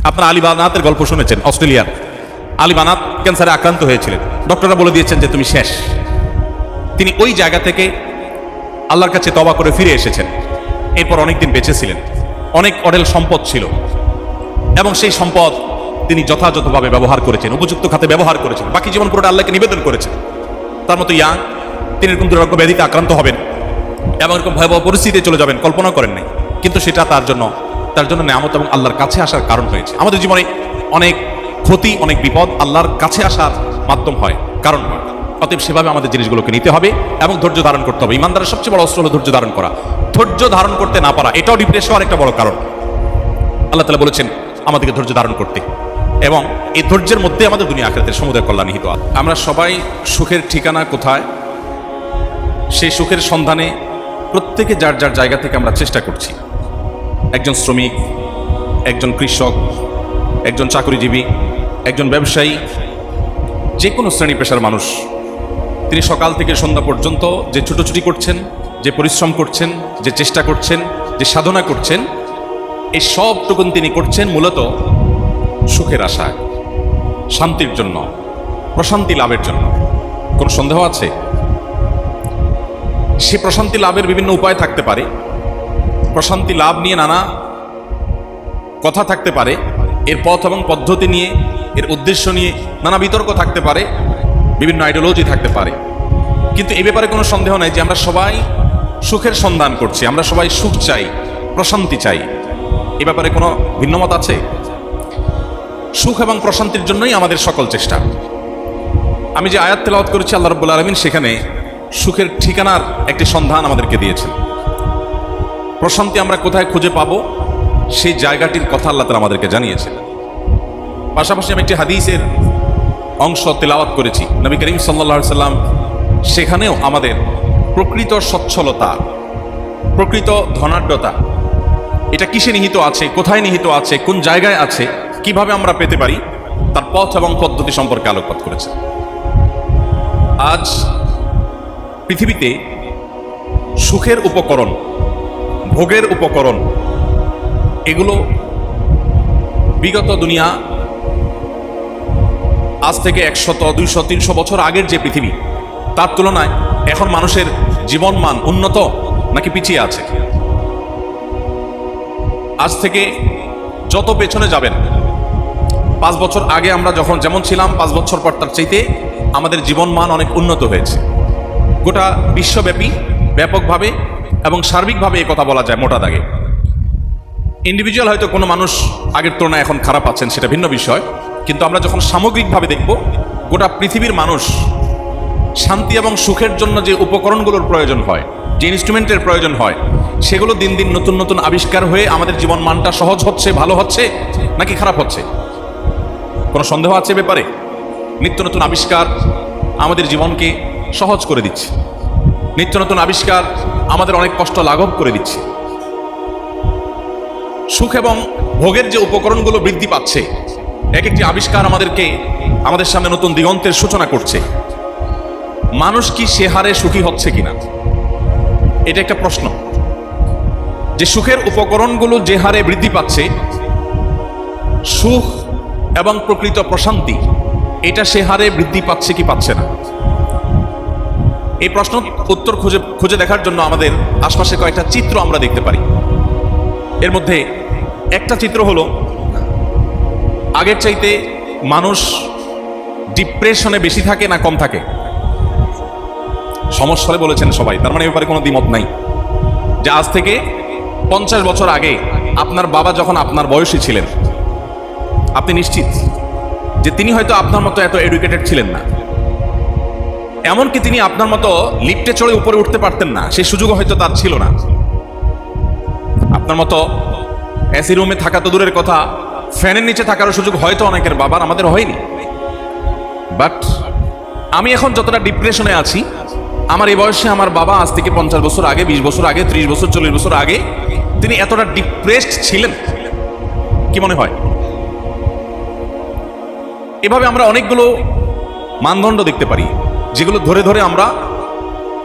আপনারা আলী বানাতের গল্প শুনেছেন। অস্ট্রেলিয়ার আলী বানাত ক্যান্সারে আক্রান্ত হয়েছিলেন। ডক্টররা বলে দিয়েছেন যে তুমি শেষ। তিনি ওই জায়গা থেকে আল্লাহর কাছে তওবা করে ফিরে এসেছেন। এরপর অনেকদিন বেঁচে ছিলেন, অনেক অঢেল সম্পদ ছিল এবং সেই সম্পদ তিনি যথাযথভাবে ব্যবহার করেছেন, উপযুক্ত খাতে ব্যবহার করেছেন, বাকি জীবন পুরোটা আল্লাহকে নিবেদন করেছেন। তার মতো ইয়াং তিনি এরকম দুরারোগ্য ব্যাধিতে আক্রান্ত হবেন এবং এরকম ভয়াবহ পরিস্থিতিতে চলে যাবেন, কল্পনা করেন নাই। কিন্তু সেটা তার জন্য নেয়ামত এবং আল্লাহর কাছে আসার কারণ হয়েছে। আমাদের জীবনে অনেক ক্ষতি, অনেক বিপদ আল্লাহর কাছে আসার মাধ্যম হয়, কারণ হয়। অতএব সেভাবে আমাদের জিনিসগুলোকে নিতে হবে এবং ধৈর্য ধারণ করতে হবে। ইমানদারের সবচেয়ে বড় অস্ত্র হলো ধৈর্য ধারণ করা। ধৈর্য ধারণ করতে না পারা এটাও ডিপ্রেশন হওয়ার একটা বড় কারণ। আল্লাহ তাআলা বলেছেন আমাদেরকে ধৈর্য ধারণ করতে, এবং এই ধৈর্যের মধ্যে আমাদের দুনিয়া আখিরাতের সমুদয় কল্যাণ নিহিত আছে। আমরা সবাই সুখের ঠিকানা কোথায়, সেই সুখের সন্ধানে প্রত্যেকে যার যার জায়গা থেকে আমরা চেষ্টা করছি। একজন শ্রমিক, একজন কৃষক, একজন চাকরিজীবী, একজন ব্যবসায়ী, যে কোনো শ্রেণী পেশার মানুষ, তিনি সকাল থেকে সন্ধ্যা পর্যন্ত যে ছুটোছুটি করছেন, যে পরিশ্রম করছেন, যে চেষ্টা করছেন, যে সাধনা করছেন, এই সবটুকুন তিনি করছেন মূলত সুখের আশায়, শান্তির জন্য, প্রশান্তি লাভের জন্য। কোনো সন্দেহ আছে? সে প্রশান্তি লাভের বিভিন্ন উপায় থাকতে পারে, প্রশান্তি লাভ নিয়ে নানা কথা থাকতে পারে, এর পথ এবং পদ্ধতি নিয়ে, এর উদ্দেশ্য নিয়ে নানা বিতর্ক থাকতে পারে, বিভিন্ন আইডিওলজি থাকতে পারে। কিন্তু এই ব্যাপারে কোনো সন্দেহ নাই যে আমরা সবাই সুখের সন্ধান করছি, আমরা সবাই সুখ চাই, প্রশান্তি চাই। এ ব্যাপারে কোনো ভিন্নমত আছে? সুখ এবং প্রশান্তির জন্যই আমাদের সকল চেষ্টা। আমি যে আয়াত তেলাওয়াত করেছি, আল্লাহ রাব্বুল আলামিন সেখানে সুখের ঠিকানার একটি সন্ধান আমাদেরকে দিয়েছেন। প্রশান্তি আমরা কোথায় খুঁজে পাবো সেই জায়গাটির কথা আল্লাহ তাআলা আমাদেরকে জানিয়েছেন। পাশাপাশি আমি একটি হাদিসের অংশ তেলাওয়াত করেছি, নবী করিম সাল্লাল্লাহু আলাইহি সাল্লাম সেখানেও আমাদের প্রকৃত সচ্ছলতা, প্রকৃত ধনাঢ্যতা এটা কিসে নিহিত আছে, কোথায় নিহিত আছে, কোন জায়গায় আছে, কিভাবে আমরা পেতে পারি, তার পথ এবং পদ্ধতি সম্পর্কে আলোকপাত করেছে। আজ পৃথিবীতে সুখের উপকরণ, ভোগের উপকরণ, এগুলো বিগত দুনিয়া আজ থেকে 100, 200, 300 বছর আগের যে পৃথিবী, তার তুলনায় এখন মানুষের জীবনমান উন্নত নাকি পিছিয়ে আছে? আজ থেকে যত পেছনে যাবেন, 5 বছর আগে আমরা যেমন ছিলাম, 5 বছর পর তার চাইতে আমাদের জীবনমান অনেক উন্নত হয়েছে। গোটা বিশ্বব্যাপী, ব্যাপকভাবে এবং সার্বিকভাবে এই কথা বলা যায় মোটা দাগে। ইন্ডিভিজুয়াল হয়তো কোনো মানুষ আগের তুলনায় এখন খারাপ আছেন, সেটা ভিন্ন বিষয়। কিন্তু আমরা যখন সামগ্রিকভাবে দেখব, গোটা পৃথিবীর মানুষ শান্তি এবং সুখের জন্য যে উপকরণগুলোর প্রয়োজন হয়, যে ইনস্ট্রুমেন্টের প্রয়োজন হয়, সেগুলো দিন দিন নতুন নতুন আবিষ্কার হয়ে আমাদের জীবন মানটা সহজ হচ্ছে, ভালো হচ্ছে নাকি খারাপ হচ্ছে? কোনো সন্দেহ আছে ব্যাপারে? নিত্য নতুন আবিষ্কার আমাদের জীবনকে সহজ করে দিচ্ছে, নিত্য নতুন আবিষ্কার আমাদের অনেক কষ্ট লাঘব করে দিচ্ছে। সুখ এবং ভোগের যে উপকরণগুলো বৃদ্ধি পাচ্ছে, এক একটি আবিষ্কার আমাদের সামনে নতুন দিগন্তের সূচনা করছে। মানুষ কি সে হারে সুখী হচ্ছে কিনা, এটা একটা প্রশ্ন। যে সুখের উপকরণগুলো যে হারে বৃদ্ধি পাচ্ছে, সুখ এবং প্রকৃত প্রশান্তি এটা সে হারে বৃদ্ধি পাচ্ছে কি পাচ্ছে না, এই প্রশ্ন উত্তর খুঁজে দেখার জন্য আমাদের আশপাশে কয়েকটা চিত্র আমরা দেখতে পারি। এর মধ্যে একটা চিত্র হলো, আগের চাইতে মানুষ ডিপ্রেশনে বেশি থাকে না কম থাকে? সমস্যায় বলেছেন সবাই, তার মানে এ ব্যাপারে কোনো দ্বিমত নাই যে আজ থেকে 50 বছর আগে আপনার বাবা যখন আপনার বয়সী ছিলেন, আপনি নিশ্চিত যে তিনি হয়তো আপনার মতো এত এডুকেটেড ছিলেন না, এমনকি তিনি আপনার মতো লিফটে চড়ে উপরে উঠতে পারতেন না, সেই সুযোগও হয়তো তার ছিল না। আপনার মতো এসি রুমে থাকা তো দূরের কথা, ফ্যানের নিচে থাকার সুযোগ হয়তো অনেকের বাবার, আমাদের হয়নি। বাট আমি এখন যতটা ডিপ্রেশনে আছি, আমার এই বয়সে আমার বাবা আজ থেকে 50 বছর আগে, 20 বছর আগে, 30 বছর, 40 বছর আগে তিনি এতটা ডিপ্রেসড ছিলেন, কি মনে হয়? এভাবে আমরা অনেকগুলো মানদণ্ড দেখতে পারি, যেগুলো ধরে ধরে আমরা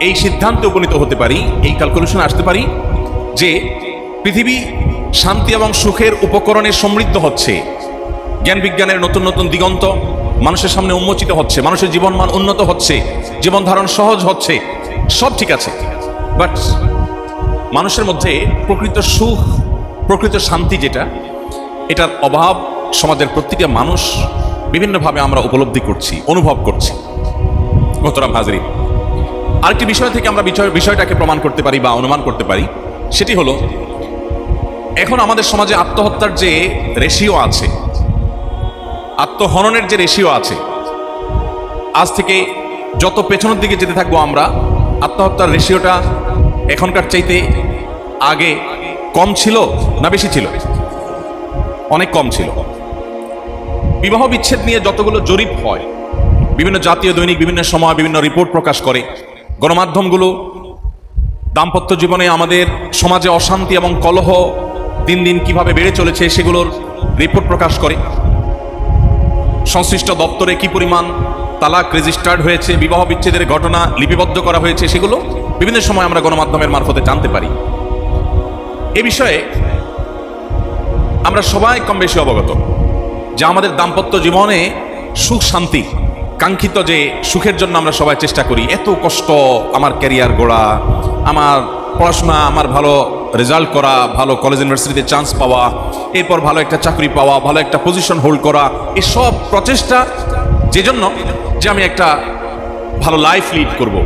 এই সিদ্ধান্তে উপনীত হতে পারি, এই ক্যালকুলেশনে আসতে পারি যে পৃথিবী শান্তি এবং সুখের উপকরণে সমৃদ্ধ হচ্ছে, জ্ঞান বিজ্ঞানের নতুন নতুন দিগন্ত মানুষের সামনে উন্মোচিত হচ্ছে, মানুষের জীবনমান উন্নত হচ্ছে, জীবন ধারণ সহজ হচ্ছে, সব ঠিক আছে। বাট মানুষের মধ্যে প্রকৃত সুখ, প্রকৃত শান্তি যেটা, এটার অভাব সমাজের প্রত্যেকটা মানুষ বিভিন্নভাবে আমরা উপলব্ধি করছি, অনুভব করছি। মোহতারাম হাজরিন, আরেকটি বিষয় থেকে আমরা বিষয়টাকে প্রমাণ করতে পারি বা অনুমান করতে পারি, সেটি হলো এখন আমাদের সমাজে আত্মহত্যার যে রেশিও আছে, আত্মহননের যে রেশিও আছে, আজ থেকে যত পেছনের দিকে যেতে থাকবো আমরা, আত্মহত্যার রেশিওটা এখনকার চাইতে আগে কম ছিল না বেশি ছিল? অনেক কম ছিল। বিবাহ বিচ্ছেদ নিয়ে যতগুলো জরিপ হয়, বিভিন্ন জাতীয় দৈনিক বিভিন্ন সময় বিভিন্ন রিপোর্ট প্রকাশ করে, গণমাধ্যমগুলো দাম্পত্য জীবনে আমাদের সমাজে অশান্তি এবং কলহ দিন দিন কিভাবে বেড়ে চলেছে সেগুলোর রিপোর্ট প্রকাশ করে, সংশ্লিষ্ট দপ্তরে কি পরিমাণ তালাক রেজিস্টার্ড হয়েছে, বিবাহ বিচ্ছেদের ঘটনা লিপিবদ্ধ করা হয়েছে, সেগুলো বিভিন্ন সময় আমরা গণমাধ্যমের মারফতে জানতে পারি। এ বিষয়ে আমরা সবাই কম বেশি অবগত যে আমাদের দাম্পত্য জীবনে সুখ শান্তি, কাঙ্ক্ষিত যে সুখের জন্য আমরা সবাই চেষ্টা করি, এত কষ্ট, আমার ক্যারিয়ার গড়া, আমার পড়াশোনা, আমার ভালো রেজাল্ট করা, ভালো কলেজ ইউনিভার্সিটিতে চান্স পাওয়া, এরপর ভালো একটা চাকরি পাওয়া, ভালো একটা পজিশন হোল্ড করা, এসব প্রচেষ্টা যে জন্য যে আমি একটা ভালো লাইফ লিড করব,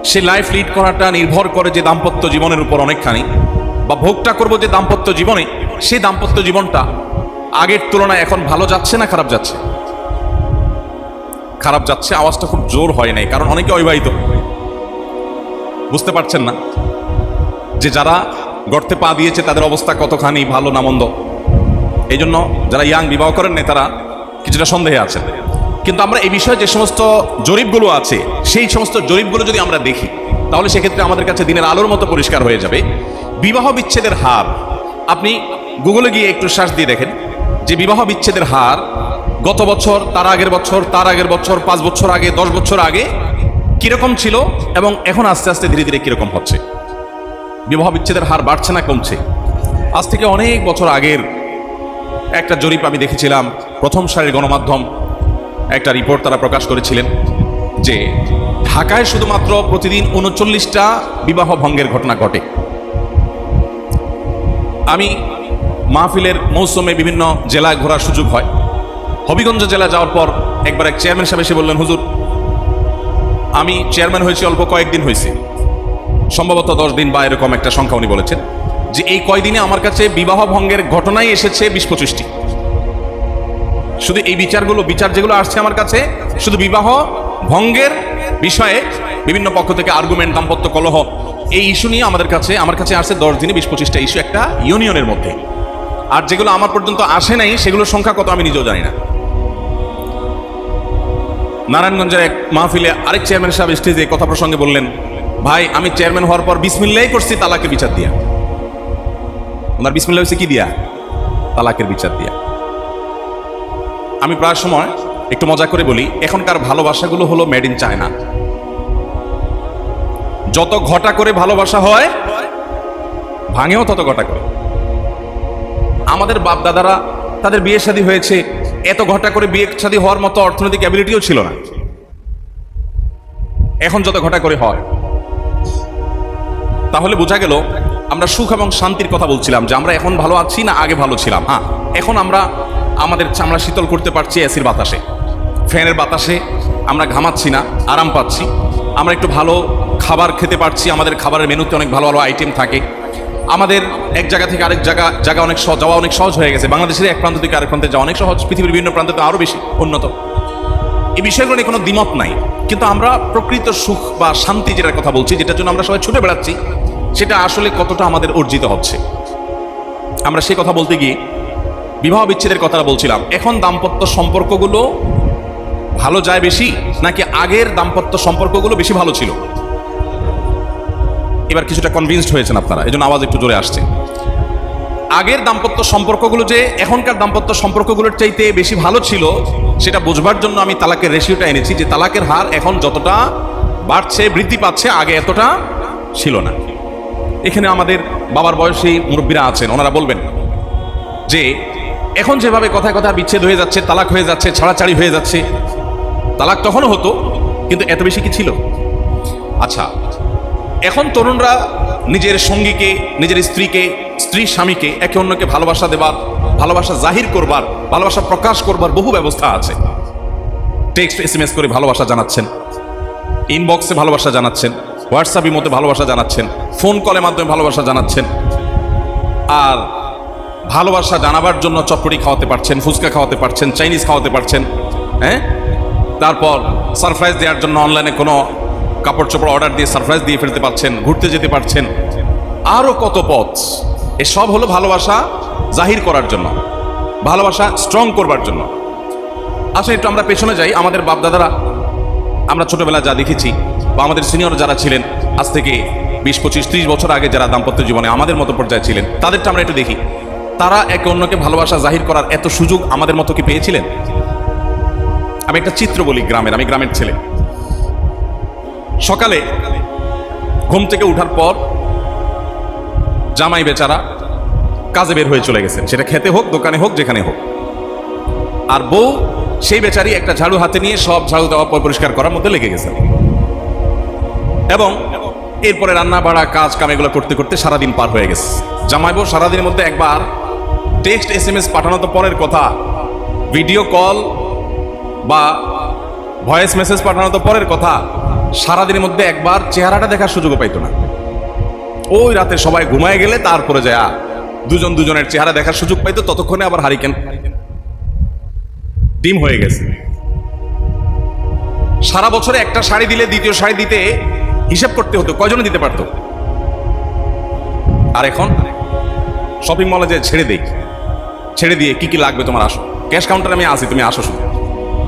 সেই লাইফ লিড করাটা নির্ভর করে যে দাম্পত্য জীবনের উপর অনেকখানি, বা ভোগটা করব যে দাম্পত্য জীবনে, সেই দাম্পত্য জীবনটা আগের তুলনায় এখন ভালো যাচ্ছে না খারাপ যাচ্ছে? খারাপ যাচ্ছে। আওয়াজটা খুব জোর হয় নাই, কারণ অনেকে অবিবাহিত, বুঝতে পারছেন না যে যারা গর্তে পা দিয়েছে তাদের অবস্থা কতখানি ভালো না মন্দ। এই জন্য যারা ইয়াং বিবাহ করেন না তারা কিছুটা সন্দেহে আছেন। কিন্তু আমরা এই বিষয়ে যে সমস্ত জরিপগুলো আছে, সেই সমস্ত জরিপগুলো যদি আমরা দেখি, তাহলে সেক্ষেত্রে আমাদের কাছে দিনের আলোর মতো পরিষ্কার হয়ে যাবে বিবাহ বিচ্ছেদের হার। আপনি গুগলে গিয়ে একটু সার্চ দিয়ে দেখেন যে বিবাহ বিচ্ছেদের হার গত বছর, তার আগের বছর, তার আগের বছর, 5 বছর আগে, 10 বছর আগে কিরকম ছিল এবং এখন আস্তে আস্তে ধীরে ধীরে কিরকম হচ্ছে। বিবাহ বিচ্ছেদের হার বাড়ছে না কমছে? আজ থেকে অনেক বছর আগের একটা জরিপ আমি দেখেছিলাম, প্রথম সারির গণমাধ্যম একটা রিপোর্ট তারা প্রকাশ করেছিলেন যে ঢাকায় শুধুমাত্র প্রতিদিন 39টা বিবাহ ভঙ্গের ঘটনা ঘটে। আমি মাহফিলের মৌসুমে বিভিন্ন জেলায় ঘোরার সুযোগ হয়। হবিগঞ্জ জেলা যাওয়ার পর একবার এক চেয়ারম্যান সাহেব এসে বললেন, হুজুর আমি চেয়ারম্যান হয়েছি অল্প কয়েকদিন হয়েছে, সম্ভবত 10 দিন বা এরকম একটা সংখ্যা উনি বলেছেন, যে এই কয়দিনে আমার কাছে বিবাহ ভঙ্গের ঘটনাই এসেছে 20-25টি। শুধু এই বিচার যেগুলো আসছে আমার কাছে, শুধু বিবাহ ভঙ্গের বিষয়ে বিভিন্ন পক্ষ থেকে আর্গুমেন্ট, দাম্পত্য কলহ, এই ইস্যু নিয়ে আমার কাছে আসছে 10 দিনে 20-25টা ইস্যু একটা ইউনিয়নের মধ্যে। আর যেগুলো আমার পর্যন্ত আসে নাই সেগুলোর সংখ্যা কত আমি নিজেও জানি না। নারায়ণগঞ্জের এক মাহফিলে আরেক চেয়ারম্যান সাহেব স্টেজে কথা প্রসঙ্গে বললেন, ভাই আমি চেয়ারম্যান হওয়ার পর বিসমিল্লাহ করছি তালাকের বিচার দিয়া। ওনার বিসমিল্লাহ হয়েছে কি দিয়া? তালাকের বিচার দিয়া। আমি প্রায় সময় একটু মজা করে বলি, এখনকার ভালোবাসাগুলো হলো মেড ইন চায়না। যত ঘটা করে ভালোবাসা হয়, ভাঙেও তত ঘটা করে। আমাদের বাপ দাদারা তাদের বিয়ে শাদী হয়েছে, এত ঘটা করে বিয়ে শাদী হওয়ার মতো অর্থনৈতিক অ্যাবিলিটিও ছিল না। এখন যত ঘটা করে হয়, তাহলে বোঝা গেল আমরা সুখ এবং শান্তির কথা বলছিলাম যে আমরা এখন ভালো আছি না আগে ভালো ছিলাম। হ্যাঁ, এখন আমরা আমাদের চামড়া শীতল করতে পারছি এসির বাতাসে, ফ্যানের বাতাসে, আমরা ঘামাচ্ছি না, আরাম পাচ্ছি। আমরা একটু ভালো খাবার খেতে পারছি, আমাদের খাবারের মেনুতে অনেক ভালো ভালো আইটেম থাকে। আমাদের এক জায়গা থেকে আরেক জায়গা অনেক যাওয়া অনেক সহজ হয়ে গেছে। বাংলাদেশের এক প্রান্ত থেকে আরেক প্রান্তে যাওয়া অনেক সহজ, পৃথিবীর বিভিন্ন প্রান্তে তো আরও বেশি উন্নত। এই বিষয়গুলো নিয়ে কোনো দ্বিমত নাই। কিন্তু আমরা প্রকৃত সুখ বা শান্তি যেটার কথা বলছি, যেটার জন্য আমরা সবাই ছুটে বেড়াচ্ছি, সেটা আসলে কতটা আমাদের অর্জিত হচ্ছে। আমরা সেই কথা বলতে গিয়ে বিবাহ বিচ্ছেদের কথাটা বলছিলাম। এখন দাম্পত্য সম্পর্কগুলো ভালো যায় বেশি, নাকি আগের দাম্পত্য সম্পর্কগুলো বেশি ভালো ছিল? এবার কিছুটা কনভিন্সড হয়েছেন আপনারা, এই জন্য আওয়াজ একটু জোরে আসছে। আগের দাম্পত্য সম্পর্কগুলো যে এখনকার দাম্পত্য সম্পর্কগুলোর চাইতে বেশি ভালো ছিল, সেটা বোঝবার জন্য আমি তালাকের রেশিওটা এনেছি, যে তালাকের হার এখন যতটা বাড়ছে, বৃদ্ধি পাচ্ছে, আগে এতটা ছিল না। এখানে আমাদের বাবার বয়সী মুরব্বীরা আছেন, ওনারা বলবেন যে এখন যেভাবে কথায় কথা বিচ্ছেদ হয়ে যাচ্ছে, তালাক হয়ে যাচ্ছে, ছাড়াছাড়ি হয়ে যাচ্ছে, তালাক তখনও হতো, কিন্তু এত বেশি কি ছিল? আচ্ছা, এখন তরুণরা নিজের সঙ্গীকে, নিজের স্ত্রীকে, স্ত্রীর স্বামীকে একে অন্যকে ভালোবাসা দেবার, ভালোবাসা জাহির করবার, ভালোবাসা প্রকাশ করবার বহু ব্যবস্থা আছে। টেক্সট SMS করে ভালোবাসা জানাচ্ছেন, ইনবক্সে ভালোবাসা জানাচ্ছেন, হোয়াটসঅ্যাপ ইমোতে ভালোবাসা জানাচ্ছেন, ফোন কলের মাধ্যমে ভালোবাসা জানাচ্ছেন। আর ভালোবাসা জানাবার জন্য চটপটি খাওয়াতে পারছেন, ফুচকা খাওয়াতে পারছেন, চাইনিজ খাওয়াতে পারছেন, হ্যাঁ। তারপর সারপ্রাইজ দেওয়ার জন্য অনলাইনে কোনো কাপড় চোপড় অর্ডার দিয়ে সারপ্রাইজ দিয়ে ফেলতে পারছেন, ঘুরতে যেতে পারছেন, আরও কত পথ। এসব হলো ভালোবাসা জাহির করার জন্য, ভালোবাসা স্ট্রং করবার জন্য। আসলে একটু আমরা পেছনে যাই, আমাদের বাপদাদারা, আমরা ছোটবেলা যা দেখেছি, বা আমাদের সিনিয়র যারা ছিলেন আজ থেকে 20, 25, 30 বছর আগে যারা দাম্পত্য জীবনে আমাদের মতো পর্যায়ে ছিলেন, তাদেরটা আমরা একটু দেখি। তারা একে অন্যকে ভালোবাসা জাহির করার এত সুযোগ আমাদের মতো কি পেয়েছিলেন? আমি একটা চিত্র বলি গ্রামের, আমি গ্রামের ছেলে। সকালে ঘুম থেকে উঠার পর জামাই বেচারা কাজে বের হয়ে চলে গেছেন, সেটা খেতে হোক, দোকানে হোক, যেখানে হোক। আর বউ সেই বেচারি একটা ঝাড়ু হাতে নিয়ে সব ঝাড়ু দেওয়া পরিষ্কার করার মধ্যে লেগে গেছেন, এবং এরপরে রান্না বাড়া কাজ কাম এগুলো করতে করতে সারাদিন পার হয়ে গেছে। জামাই বউ সারাদিনের মধ্যে একবার টেক্সট SMS পাঠানো তো পরের কথা, ভিডিও কল বা ভয়েস মেসেজ পাঠানো তো পরের কথা, সারাদিনের মধ্যে একবার চেহারাটা দেখার সুযোগও পাইতো না। ওই রাতে সবাই ঘুমায় গেলে তারপরে যায় দুজন দুজনের চেহারা দেখার সুযোগ পাইতো, ততক্ষণে আবার হারিকেন ডিম হয়ে গেছে। সারা বছরে একটা শাড়ি দিলে দ্বিতীয় শাড়ি দিতে হিসাব করতে হতো কয়জনে দিতে পারতো। আর এখন শপিং মলে যে ছেড়ে দিয়ে কি কি লাগবে তোমার, আসো, ক্যাশ কাউন্টারে আমি আসি, তুমি আসো, শুধু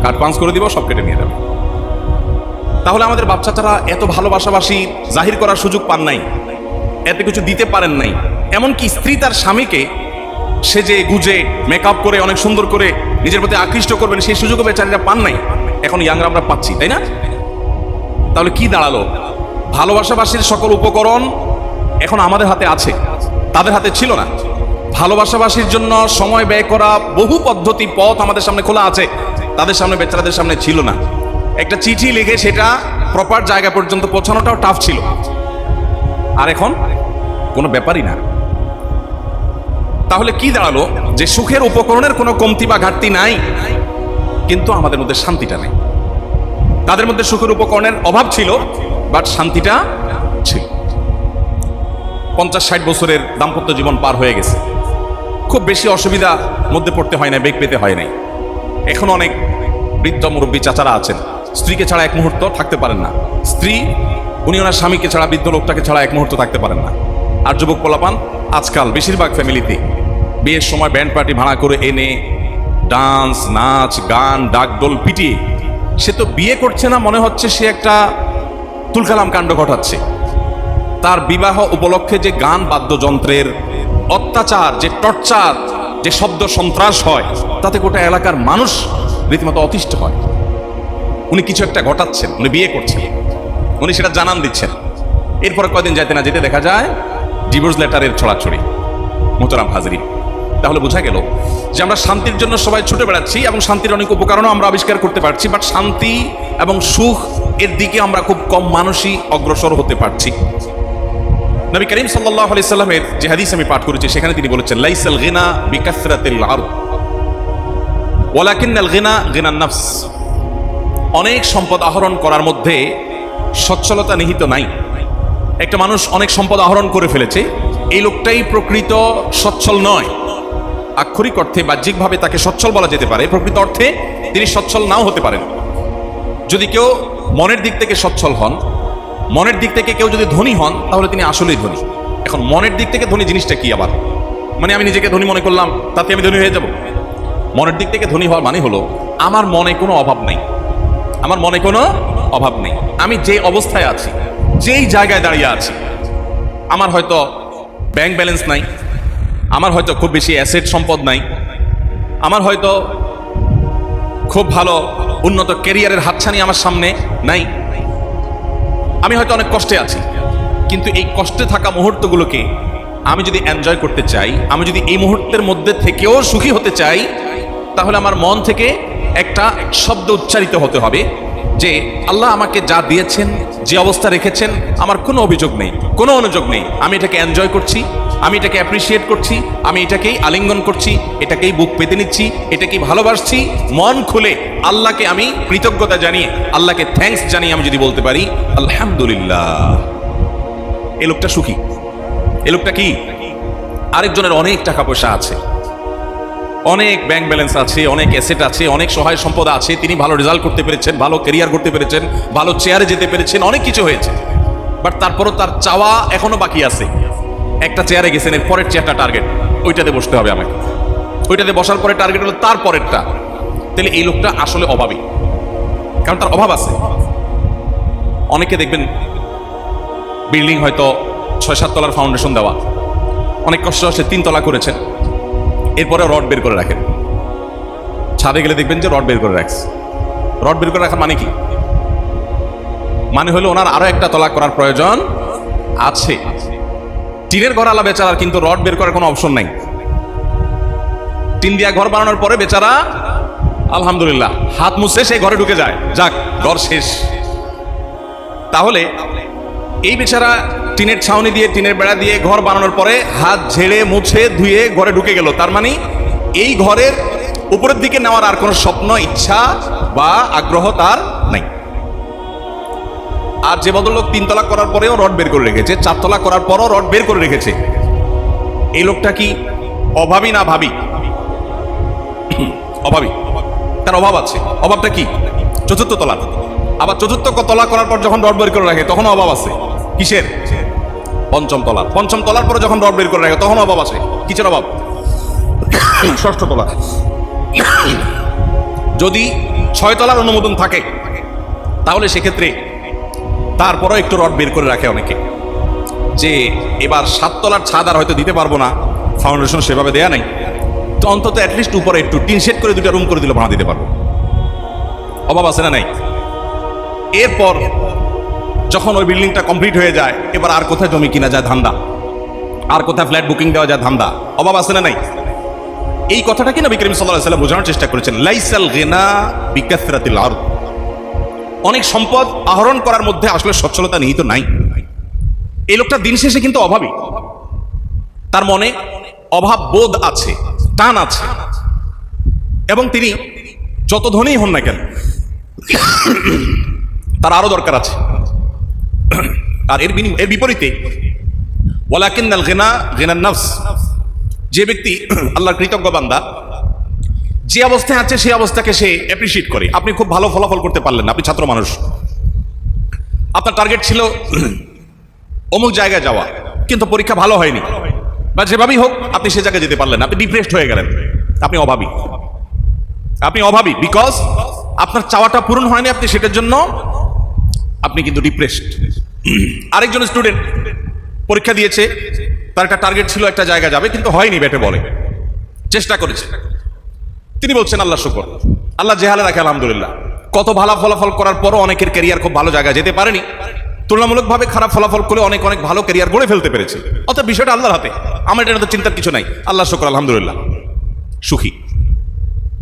কার্ড পাঞ্চ করে দিব, সব কেটে নিয়ে যাবে। তাহলে আমাদের বাচ্চারা এত ভালোবাসাবাসী জাহির করার সুযোগ পান নাই, এত কিছু দিতে পারেন নাই। এমনকি স্ত্রী তার স্বামীকে সে যে গুজে মেকআপ করে অনেক সুন্দর করে নিজের প্রতি আকৃষ্ট করবেন, সেই সুযোগও বেচারীরা পান নাই। এখন ইয়াংরা আমরা পাচ্ছি, তাই না? তাহলে কি দাঁড়ালো? ভালোবাসাবাসীর সকল উপকরণ এখন আমাদের হাতে আছে, তাদের হাতে ছিল না। ভালোবাসাবাসীর জন্য সময় ব্যয় করা বহু পদ্ধতি, পথ আমাদের সামনে খোলা আছে, তাদের সামনে, বেচারাদের সামনে ছিল না। একটা চিঠি লিখে সেটা প্রপার জায়গা পর্যন্ত পৌঁছানোটাও টাফ ছিল। আর এখন কোনো ব্যাপারই না। তাহলে কি দাঁড়ালো? যে সুখের উপকরণের কোনো কমতি বা ঘাটতি নাই, কিন্তু আমাদের মধ্যে শান্তিটা নেই। তাদের মধ্যে সুখের উপকরণের অভাব ছিল, বাট শান্তিটা ছিল। 50-60 বছরের দাম্পত্য জীবন পার হয়ে গেছে, খুব বেশি অসুবিধা মধ্যে পড়তে হয় না, বেগ পেতে হয় নাই। এখন অনেক বৃদ্ধ মুরব্বী চাচারা আছেন, স্ত্রীকে ছাড়া এক মুহূর্ত থাকতে পারেন না, স্ত্রী উনি ওনার স্বামীকে ছাড়া, বৃদ্ধ লোকটাকে ছাড়া এক মুহূর্ত থাকতে পারেন না। আর যুবক পোলাপান আজকাল বেশিরভাগ ফ্যামিলিতে বিয়ের সময় ব্যান্ড পার্টি ভাড়া করে এনে ডান্স, নাচ, গান, ডাকডোল পিটিয়ে, সে তো বিয়ে করছে না, মনে হচ্ছে সে একটা তুলকালাম কাণ্ড ঘটাচ্ছে। তার বিবাহ উপলক্ষে যে গান বাদ্যযন্ত্রের অত্যাচার, যে টর্চার, যে শব্দ সন্ত্রাস হয়, তাতে গোটা এলাকার মানুষ রীতিমতো অতিষ্ঠ হয়। উনি কিছু একটা ঘটাচ্ছেন, উনি বিয়ে করছেন, উনি সেটা জানান দিচ্ছেন। এরপরে কয়দিন যাইতে না যেতে দেখা যায় ডিভোর্স লেটারের ছড়াছড়ি। মোহতারাম হাজরিন, তাহলে বোঝা গেল যে আমরা শান্তির জন্য সবাই ছুটে বেড়াচ্ছি, এবং শান্তির অনেক উপকরণও আমরা আবিষ্কার করতে পারছি, বাট শান্তি এবং সুখ এর দিকে আমরা খুব কম মানুষই অগ্রসর হতে পারছি। নবী করিম সাল্লাল্লাহু আলাইহি সাল্লামের যে হাদিস আমি পাঠ করেছি, সেখানে তিনি বলেছেন, লাইসাল গিনা বিকাসরাতিল আরদ ওয়ালাকিন্নাল গিনা গিনান নফস। অনেক সম্পদ আহরণ করার মধ্যে সচ্ছলতা নিহিত নাই। একটা মানুষ অনেক সম্পদ আহরণ করে ফেলেছে, এই লোকটাই প্রকৃত সচ্ছল নয়। আক্ষরিক অর্থে বাহ্যিকভাবে তাকে সচ্ছল বলা যেতে পারে, প্রকৃত অর্থে তিনি সচ্ছল নাও হতে পারেন। যদি কেউ মনের দিক থেকে সচ্ছল হন, মনের দিক থেকে কেউ যদি ধনী হন, তাহলে তিনি আসলেই ধনী। এখন মনের দিক থেকে ধনী জিনিসটা কি আবার? মানে আমি নিজেকে ধনী মনে করলাম, তাতে আমি ধনী হয়ে যাব? মনের দিক থেকে ধনী হওয়ার মানে হলো আমার মনে কোনো অভাব নাই, আমার মনে কোনো অভাব নেই। আমি যে অবস্থায় আছি, যেই জায়গায় দাঁড়িয়ে আছি, আমার হয়তো ব্যাংক ব্যালেন্স নাই, আমার হয়তো খুব বেশি অ্যাসেট সম্পদ নাই, আমার হয়তো খুব ভালো উন্নত ক্যারিয়ারের হাতছানি আমার সামনে নাই, আমি হয়তো অনেক কষ্টে আছি, কিন্তু এই কষ্টে থাকা মুহূর্তগুলোকে আমি যদি এনজয় করতে চাই, আমি যদি এই মুহূর্তের মধ্যে থেকেও সুখী হতে চাই, তাহলে আমার মন থেকে একটা শব্দ উচ্চারিত হতে হবে যে আল্লাহ আমাকে যা দিয়েছেন, যে অবস্থা রেখেছেন, আমার কোনো অভিযোগ নেই, কোনো অনুযোগ নেই। আমি এটাকে এনজয় করছি, আমি এটাকে অ্যাপ্রিসিয়েট করছি, আমি এটাকেই আলিঙ্গন করছি, এটাকেই বুক পেতে নিচ্ছি, এটাকেই ভালোবাসছি। মন খুলে আল্লাহকে আমি কৃতজ্ঞতা জানিয়ে, আল্লাহকে থ্যাঙ্কস জানিয়ে আমি যদি বলতে পারি আলহামদুলিল্লাহ, এই লোকটা সুখী। এই লোকটা কি? আরেকজনের অনেক টাকা পয়সা আছে, অনেক ব্যাংক ব্যালেন্স আছে, অনেক অ্যাসেট আছে, অনেক সহায় সম্পদ আছে, তিনি ভালো রেজাল্ট করতে পেরেছেন, ভালো ক্যারিয়ার করতে পেরেছেন, ভালো চেয়ারে যেতে পেরেছেন, অনেক কিছু হয়েছে, বাট তারপরও তার চাওয়া এখনো বাকি আছে। একটা চেয়ারে গেছেন, এর পরের চেয়ারটা টার্গেট, ওইটাতে বসতে হবে আমাকে, ওইটাতে বসার পরে টার্গেট হলো তার পরেরটা। তাহলে এই লোকটা আসলে অভাবী, কারণ তার অভাব আছে। অনেকে দেখবেন বিল্ডিং হয়তো 6-7 তলার ফাউন্ডেশন দেওয়া, অনেক কষ্ট আসে 3 তলা করেছেন, এরপরে রড বের করে রাখেন। ছাদে গেলে দেখবেন যে রড বের করে রাখছে। রড বের করে রাখার মানে কি? মানে হলো ওনার আরো একটা তলা করার প্রয়োজন আছে। টিনের ঘর আলা বেচারার কিন্তু রড বের করার কোনো অপশন নাই। টিন দিয়া ঘর বানানোর পরে বেচারা আলহামদুলিল্লাহ হাত মুছে সেই ঘরে ঢুকে যায়, যাক ঘর শেষ। তাহলে এই বেচারা টিনের ছাউনি দিয়ে, টিনের বেড়া দিয়ে ঘর বানানোর পরে হাত ঝেড়ে মুছে ধুয়ে ঘরে ঢুকে গেল। তার মানে এই ঘরের উপরের দিকে নেওয়ার আর কোনো স্বপ্ন, ইচ্ছা বা আগ্রহ তার নাই। আর যে ভদ্রলোক 3 তলা করার পরেও রড বের করে রেখেছে, 4 তলা করার পরও রড বের করে রেখেছে, এই লোকটা কি অভাবী না ভাবী? অভাবী, তার অভাব আছে। অভাবটা কি? 4র্থ তলা। আবার 4র্থ তলা করার পর যখন রড বের করে রাখে তখন অভাব আছে। কিসের? 5ম তলা। 5ম তলার পরে যখন রড বের করে রাখে তখন অভাব আছে। কিসের অভাব? 6ষ্ঠ তলা। যদি 6 তলার অনুমোদন থাকে তাহলে সেক্ষেত্রে তারপরও একটু রড বের করে রাখে অনেকে, যে এবার 7 তলার ছাদ আর হয়তো দিতে পারবো না, ফাউন্ডেশন সেভাবে দেয়া নাই, তো অন্তত অ্যাটলিস্ট উপরে একটু টিন শেড করে 2টা রুম করে দিলে ভাড়া দিতে পারবো। অভাব আছে না নাই? এরপর যখন ওই বিল্ডিংটা কমপ্লিট হয়ে যায়, এবার আর কোথায় জমি কিনা যায় ধান্দা, আর কোথায় ফ্ল্যাট বুকিং দেওয়া যায় ধান্দা। অভাব আছে না নাই? এই কথাটাকে নবী করিম সাল্লাল্লাহু আলাইহি ওয়াসাল্লাম বোঝানোর চেষ্টা করেছেন, লাইসাল গিনা বিকাসরাতিল আরদ। অনেক সম্পদ আহরণ করার মধ্যে আসলে সচ্ছলতা নিহিত নাই। এই লোকটা দিন শেষে কিন্তু অভাবী, তার মনে অভাব বোধ আছে, টান আছে, এবং তিনি যত ধনী হন না কেন তার আরো দরকার আছে। আর এর বিপরীতে ওয়ালাকিন্নাল গিনা গিনান নাফস, যে ব্যক্তি আল্লাহর কৃতজ্ঞ বান্দা, যে অবস্থায় আছে সেই অবস্থাকে সে অ্যাপ্রিসিয়েট করে। আপনি খুব ভালো ফলাফল করতে পারলেন, আপনি ছাত্র মানুষ, আপনার টার্গেট ছিল অমুক জায়গায় যাওয়া, কিন্তু পরীক্ষা ভালো হয়নি, বা যেভাবেই হোক আপনি সে জায়গায় যেতে পারলেন, আপনি ডিপ্রেসড হয়ে গেলেন, আপনি অভাবী। আপনি অভাবী বিকজ আপনার চাওয়াটা পূরণ হয়নি, আপনি সেটার জন্য আপনি কিন্তু ডিপ্রেসড। আরেকজন স্টুডেন্ট পরীক্ষা দিয়েছে, তার একটা টার্গেট ছিল একটা জায়গা যাবে, কিন্তু হয়নি, ব্যাটে বলে চেষ্টা করেছে, তিনি বলছেন আল্লাহ শুকর, আল্লাহ জেহালে রাখে আলহামদুলিল্লাহ। কত ভালো ফলাফল করার পরও অনেকের ক্যারিয়ার খুব ভালো জায়গায় যেতে পারেনি, তুলনামূলকভাবে খারাপ ফলাফল করে অনেক ভালো ক্যারিয়ার গড়ে ফেলতে পেরেছে। অর্থাৎ বিষয়টা আল্লাহর হাতে, আমার এটা তো চিন্তার কিছু নাই, আল্লাহ শুকর আলহামদুলিল্লাহ, সুখী।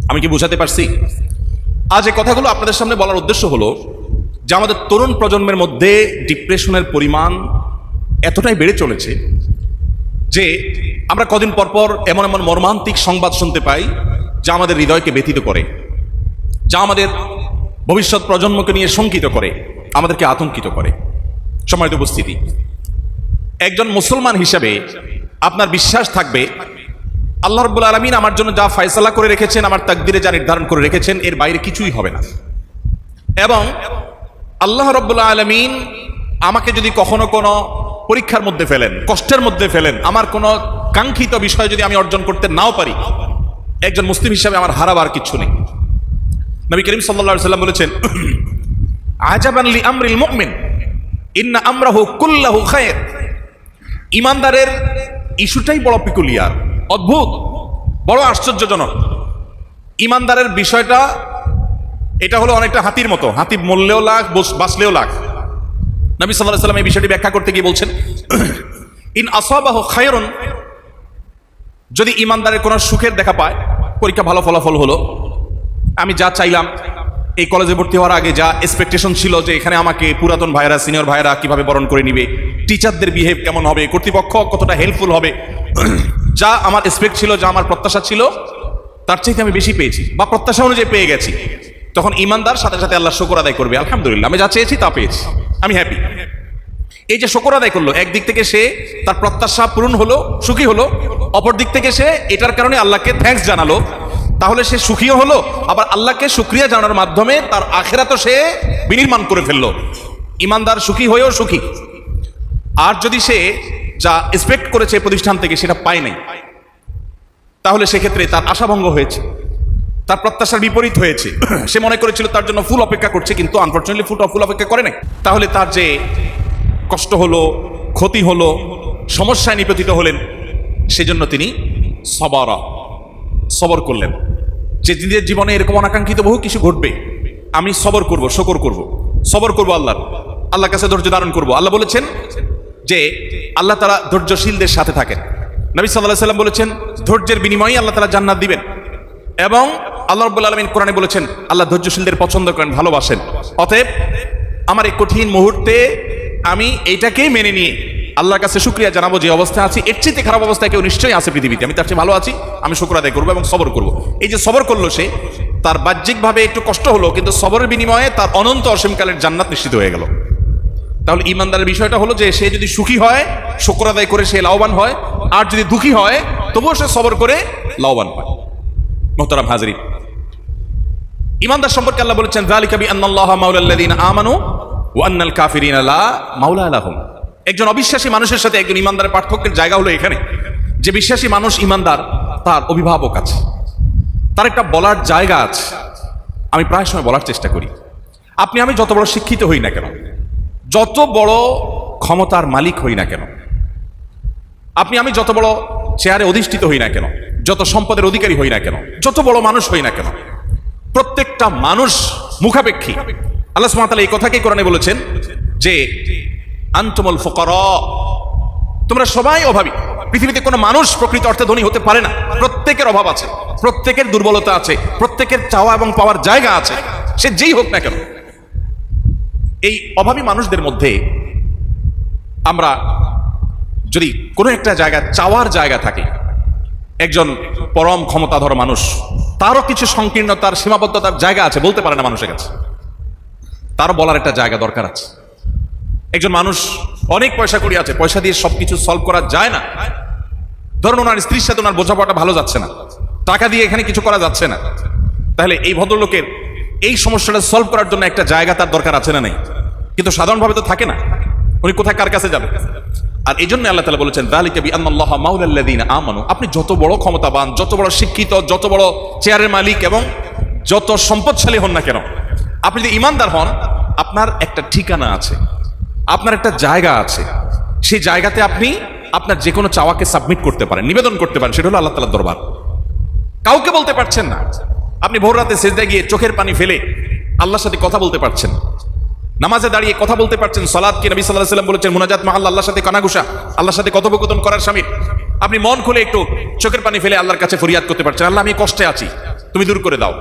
আমি কি বুঝাতে পারছি? আজ এই কথাগুলো আপনাদের সামনে বলার উদ্দেশ্য হলো যে আমাদের তরুণ প্রজন্মের মধ্যে ডিপ্রেশনের পরিমাণ এতটাই বেড়ে চলেছে যে আমরা কদিন পর এমন এমন মর্মান্তিক সংবাদ শুনতে পাই যা আমাদের হৃদয়কে ব্যথিত করে, যা আমাদের ভবিষ্যৎ প্রজন্মকে নিয়ে শঙ্কিত করে, আমাদেরকে আতঙ্কিত করে। সম্মানিত উপস্থিতি, একজন মুসলমান হিসাবে আপনার বিশ্বাস থাকবে আল্লাহ রাব্বুল আলামিন আমার জন্য যা ফয়সালা করে রেখেছেন, আমার তাকদিরে যা নির্ধারণ করে রেখেছেন, এর বাইরে কিছুই হবে না। এবং আল্লাহ রাব্বুল আলামিন আমাকে যদি কখনো কোনো পরীক্ষার মধ্যে ফেলেন, কষ্টের মধ্যে ফেলেন, আমার কোনো কাঙ্ক্ষিত বিষয় যদি আমি অর্জন করতে নাও পারি, একজন মুসলিম হিসাবে আমার হারাবার কিছু নেই। নবী করিম সাল্লাল্লাহু আলাইহি ওয়াসাল্লাম বলেছেন, আজাবান লি আমরিল মুমিন ইন্না আমরাহু কুল্লাহু খায়র। ইমানদারের ইস্যুটাই বড় পিকুলিয়ার, অদ্ভুত, বড় আশ্চর্যজনক। ইমানদারের বিষয়টা এটা হলো অনেকটা হাতির মতো, হাতি মরলেও লাখ, বাঁচলেও লাখ। নবী সাল্লাল্লাহু আলাইহি ওয়াসাল্লাম এই বিষয়টি ব্যাখ্যা করতে গিয়ে বলছেন, ইন আসাবাহু খায়রুন, যদি ইমানদারের কোনো সুখের দেখা পায়, পরীক্ষা ভালো ফলাফল হলো, আমি যা চাইলাম, এই কলেজে ভর্তি হওয়ার আগে যা এক্সপেকটেশন ছিল যে এখানে আমাকে পুরাতন ভাইরা সিনিয়র ভাইরা কিভাবে বরণ করে নিবে, টিচারদের বিহেভ কেমন হবে, কর্তৃপক্ষ কতটা হেল্পফুল হবে, যা আমার এক্সপেক্ট ছিল, যা আমার প্রত্যাশা ছিল, তার চাইতে আমি বেশি পেয়েছি বা প্রত্যাশা অনুযায়ী পেয়ে গেছি, তখন ইমানদার সাথে সাথে আল্লাহ শুকর আদায় করবে, আলহামদুলিল্লাহ আমি যা চেয়েছি তা পেয়েছি, আমি হ্যাপি। এই যে শুকর আদায় করলো, একদিক থেকে সে তার প্রত্যাশা পূরণ হলো, সুখী হলো, অপর দিক থেকে সে এটার কারণে আল্লাহকে থ্যাঙ্কস জানালো, তাহলে সে সুখীও হলো, আবার আল্লাহকে শুকরিয়া জানানোর মাধ্যমে তার আখিরাতও সে বিনির্মাণ করে ফেললো। ইমানদার সুখী হয়েও সুখী। আর যদি সে যা এক্সপেক্ট করেছে প্রতিষ্ঠান থেকে সেটা পায় নাই, তাহলে সেক্ষেত্রে তার আশাভঙ্গ হয়েছে, তার প্রত্যাশার বিপরীত হয়েছে। সে মনে করেছিল তার জন্য ফুল অপেক্ষা করছে, কিন্তু আনফরচুনেটলি ফুল অপেক্ষা করে নাই। তাহলে তার যে কষ্ট হলো, ক্ষতি হলো, সমস্যায় নিপতিত হলেন, সেজন্য তিনি সবর করলেন যে নিজের জীবনে এরকম অনাকাঙ্ক্ষিত বহু কিছু ঘটবে, আমি সবর করব, শুকর করব, সবর করব, আল্লাহর কাছে ধৈর্য ধারণ করব। আল্লাহ বলেছেন যে আল্লাহ তাআলা ধৈর্যশীলদের সাথে থাকেন। নবী সাল্লাল্লাহু আলাইহি সাল্লাম বলেছেন ধৈর্যের বিনিময়ে আল্লাহ তাআলা জান্নাত দিবেন, এবং আল্লাহ রাব্বুল আলামিন কোরআনে বলেছেন আল্লাহ ধৈর্যশীলদের পছন্দ করেন, ভালোবাসেন। অতএব আমার এই কঠিন মুহূর্তে আমি এইটাকেই মেনে নিয়ে আল্লাহর কাছে শুকরিয়া জানাবো যে অবস্থা আছি, এর চেয়ে খারাপ অবস্থায় কেউ নিশ্চয়ই আছে পৃথিবীতে, আমি তার চেয়ে ভালো আছি, আমি শুকর আদায় করবো এবং সবর করব। এই যে সবর করলো সে, তার বাহ্যিকভাবে একটু কষ্ট হলো, কিন্তু সবরের বিনিময়ে তার অনন্ত অসীমকালের জান্নাত নিশ্চিত হয়ে গেল। তাহলে ইমানদারের বিষয়টা হলো যে সে যদি সুখী হয়, শুকর আদায় করে সে লাভবান হয়, আর যদি দুঃখী হয় তবুও সে সবর করে লাভবান হয়। মুহতারাম হাজরিন, ইমানদার সম্পর্কে আল্লাহ বলেছেন যালিকা বিআন্নাল্লাহা মাওলাল্লাযীনা আমানু ওয়া আন্নাল কাফিরিনা লা মাওলা লাহুম। একজন অবিশ্বাসী মানুষের সাথে একজন ইমানদারের পার্থক্যের জায়গা হলো এখানে যে বিশ্বাসী মানুষ ইমানদার, তার অভিভাবক আছে, তার একটা বলার জায়গা আছে। আমি প্রায় সময় বলার চেষ্টা করি, আপনি আমি যত বড় শিক্ষিত হই না কেন, যত বড় ক্ষমতার মালিক হই না কেন, আপনি আমি যত বড় চেয়ারে অধিষ্ঠিত হই না কেন, যত সম্পদের অধিকারী হই না কেন, যত বড় মানুষ হই না কেন, প্রত্যেকটা মানুষ মুখাপেক্ষী। আল্লাহ সুবহানাহু ওয়া তাআলা এই কথাকেই কোরআনে বলেছেন যে আনতুমুল ফুকারা, তোমরা সবাই অভাবী। পৃথিবীতে কোনো মানুষ প্রকৃত অর্থে ধনী হতে পারে না, প্রত্যেকের অভাব আছে, প্রত্যেকের দুর্বলতা আছে, প্রত্যেকের চাওয়া এবং পাওয়ার জায়গা আছে, সে যেই হোক না কেন। এই অভাবী মানুষদের মধ্যে আমরা যদি কোনো একটা জায়গা চাওয়ার জায়গা থাকে, একজন পরম ক্ষমতাধর মানুষ, তারও কিছু সংকীর্ণতার সীমাবদ্ধতার জায়গা আছে, বলতে পারে না মানুষের কাছে, তারও বলার একটা জায়গা দরকার আছে। একজন মানুষ অনেক পয়সা করি আছে, পয়সা দিয়ে সবকিছু সলভ করা যায় না। ধরুন ওনার স্ত্রীর সাথে ওনার বোঝাপড়াটা ভালো যাচ্ছে না, টাকা দিয়ে এখানে কিছু করা যাচ্ছে না, তাহলে এই ভদ্রলোকের এই সমস্যাটা সলভ করার জন্য একটা জায়গা তার দরকার আছে না? নেই, কিন্তু সাধারণভাবে তো থাকে না, উনি কোথায় কার কাছে যাবে? আর এই জন্য আল্লাহ তাআলা বলেছেন যালিকা বিআন্নাল্লাহা মাওলাল্লাযীনা আমানু। আপনি যত বড় ক্ষমতাবান, যত বড় শিক্ষিত, যত বড় চেয়ারের মালিক এবং যত সম্পদশালী হন না কেন, আপনি যদি ইমানদার হন, আপনার একটা ঠিকানা আছে, আপনার একটা জায়গা আছে, সেই জায়গাতে আপনি আপনার যে কোনো চাওয়াকে সাবমিট করতে পারেন, নিবেদন করতে পারেন, সেটা হলো আল্লাহ তাআলার দরবার। কাউকে বলতে পারছেন না, আপনি ভোর রাতে সিজদায় গিয়ে চোখের পানি ফেলে আল্লাহর সাথে কথা বলতে পারছেন, নামাজে দাঁড়িয়ে কথা বলতে পারছেন। সালাতকে নবী সাল্লাল্লাহু আলাইহি ওয়াসাল্লাম বলেছেন মুনাজাত মাহাল, আল্লাহর সাথে কানাঘুষা, আল্লাহর সাথে কথোপকথন করার শামিল। আপনি মন খুলে একটু চোখের পানি ফেলে আল্লাহর কাছে ফরিয়াদ করতে পারছেন, আল্লাহ আমি কষ্টে আছি, তুমি দূর করে দাও।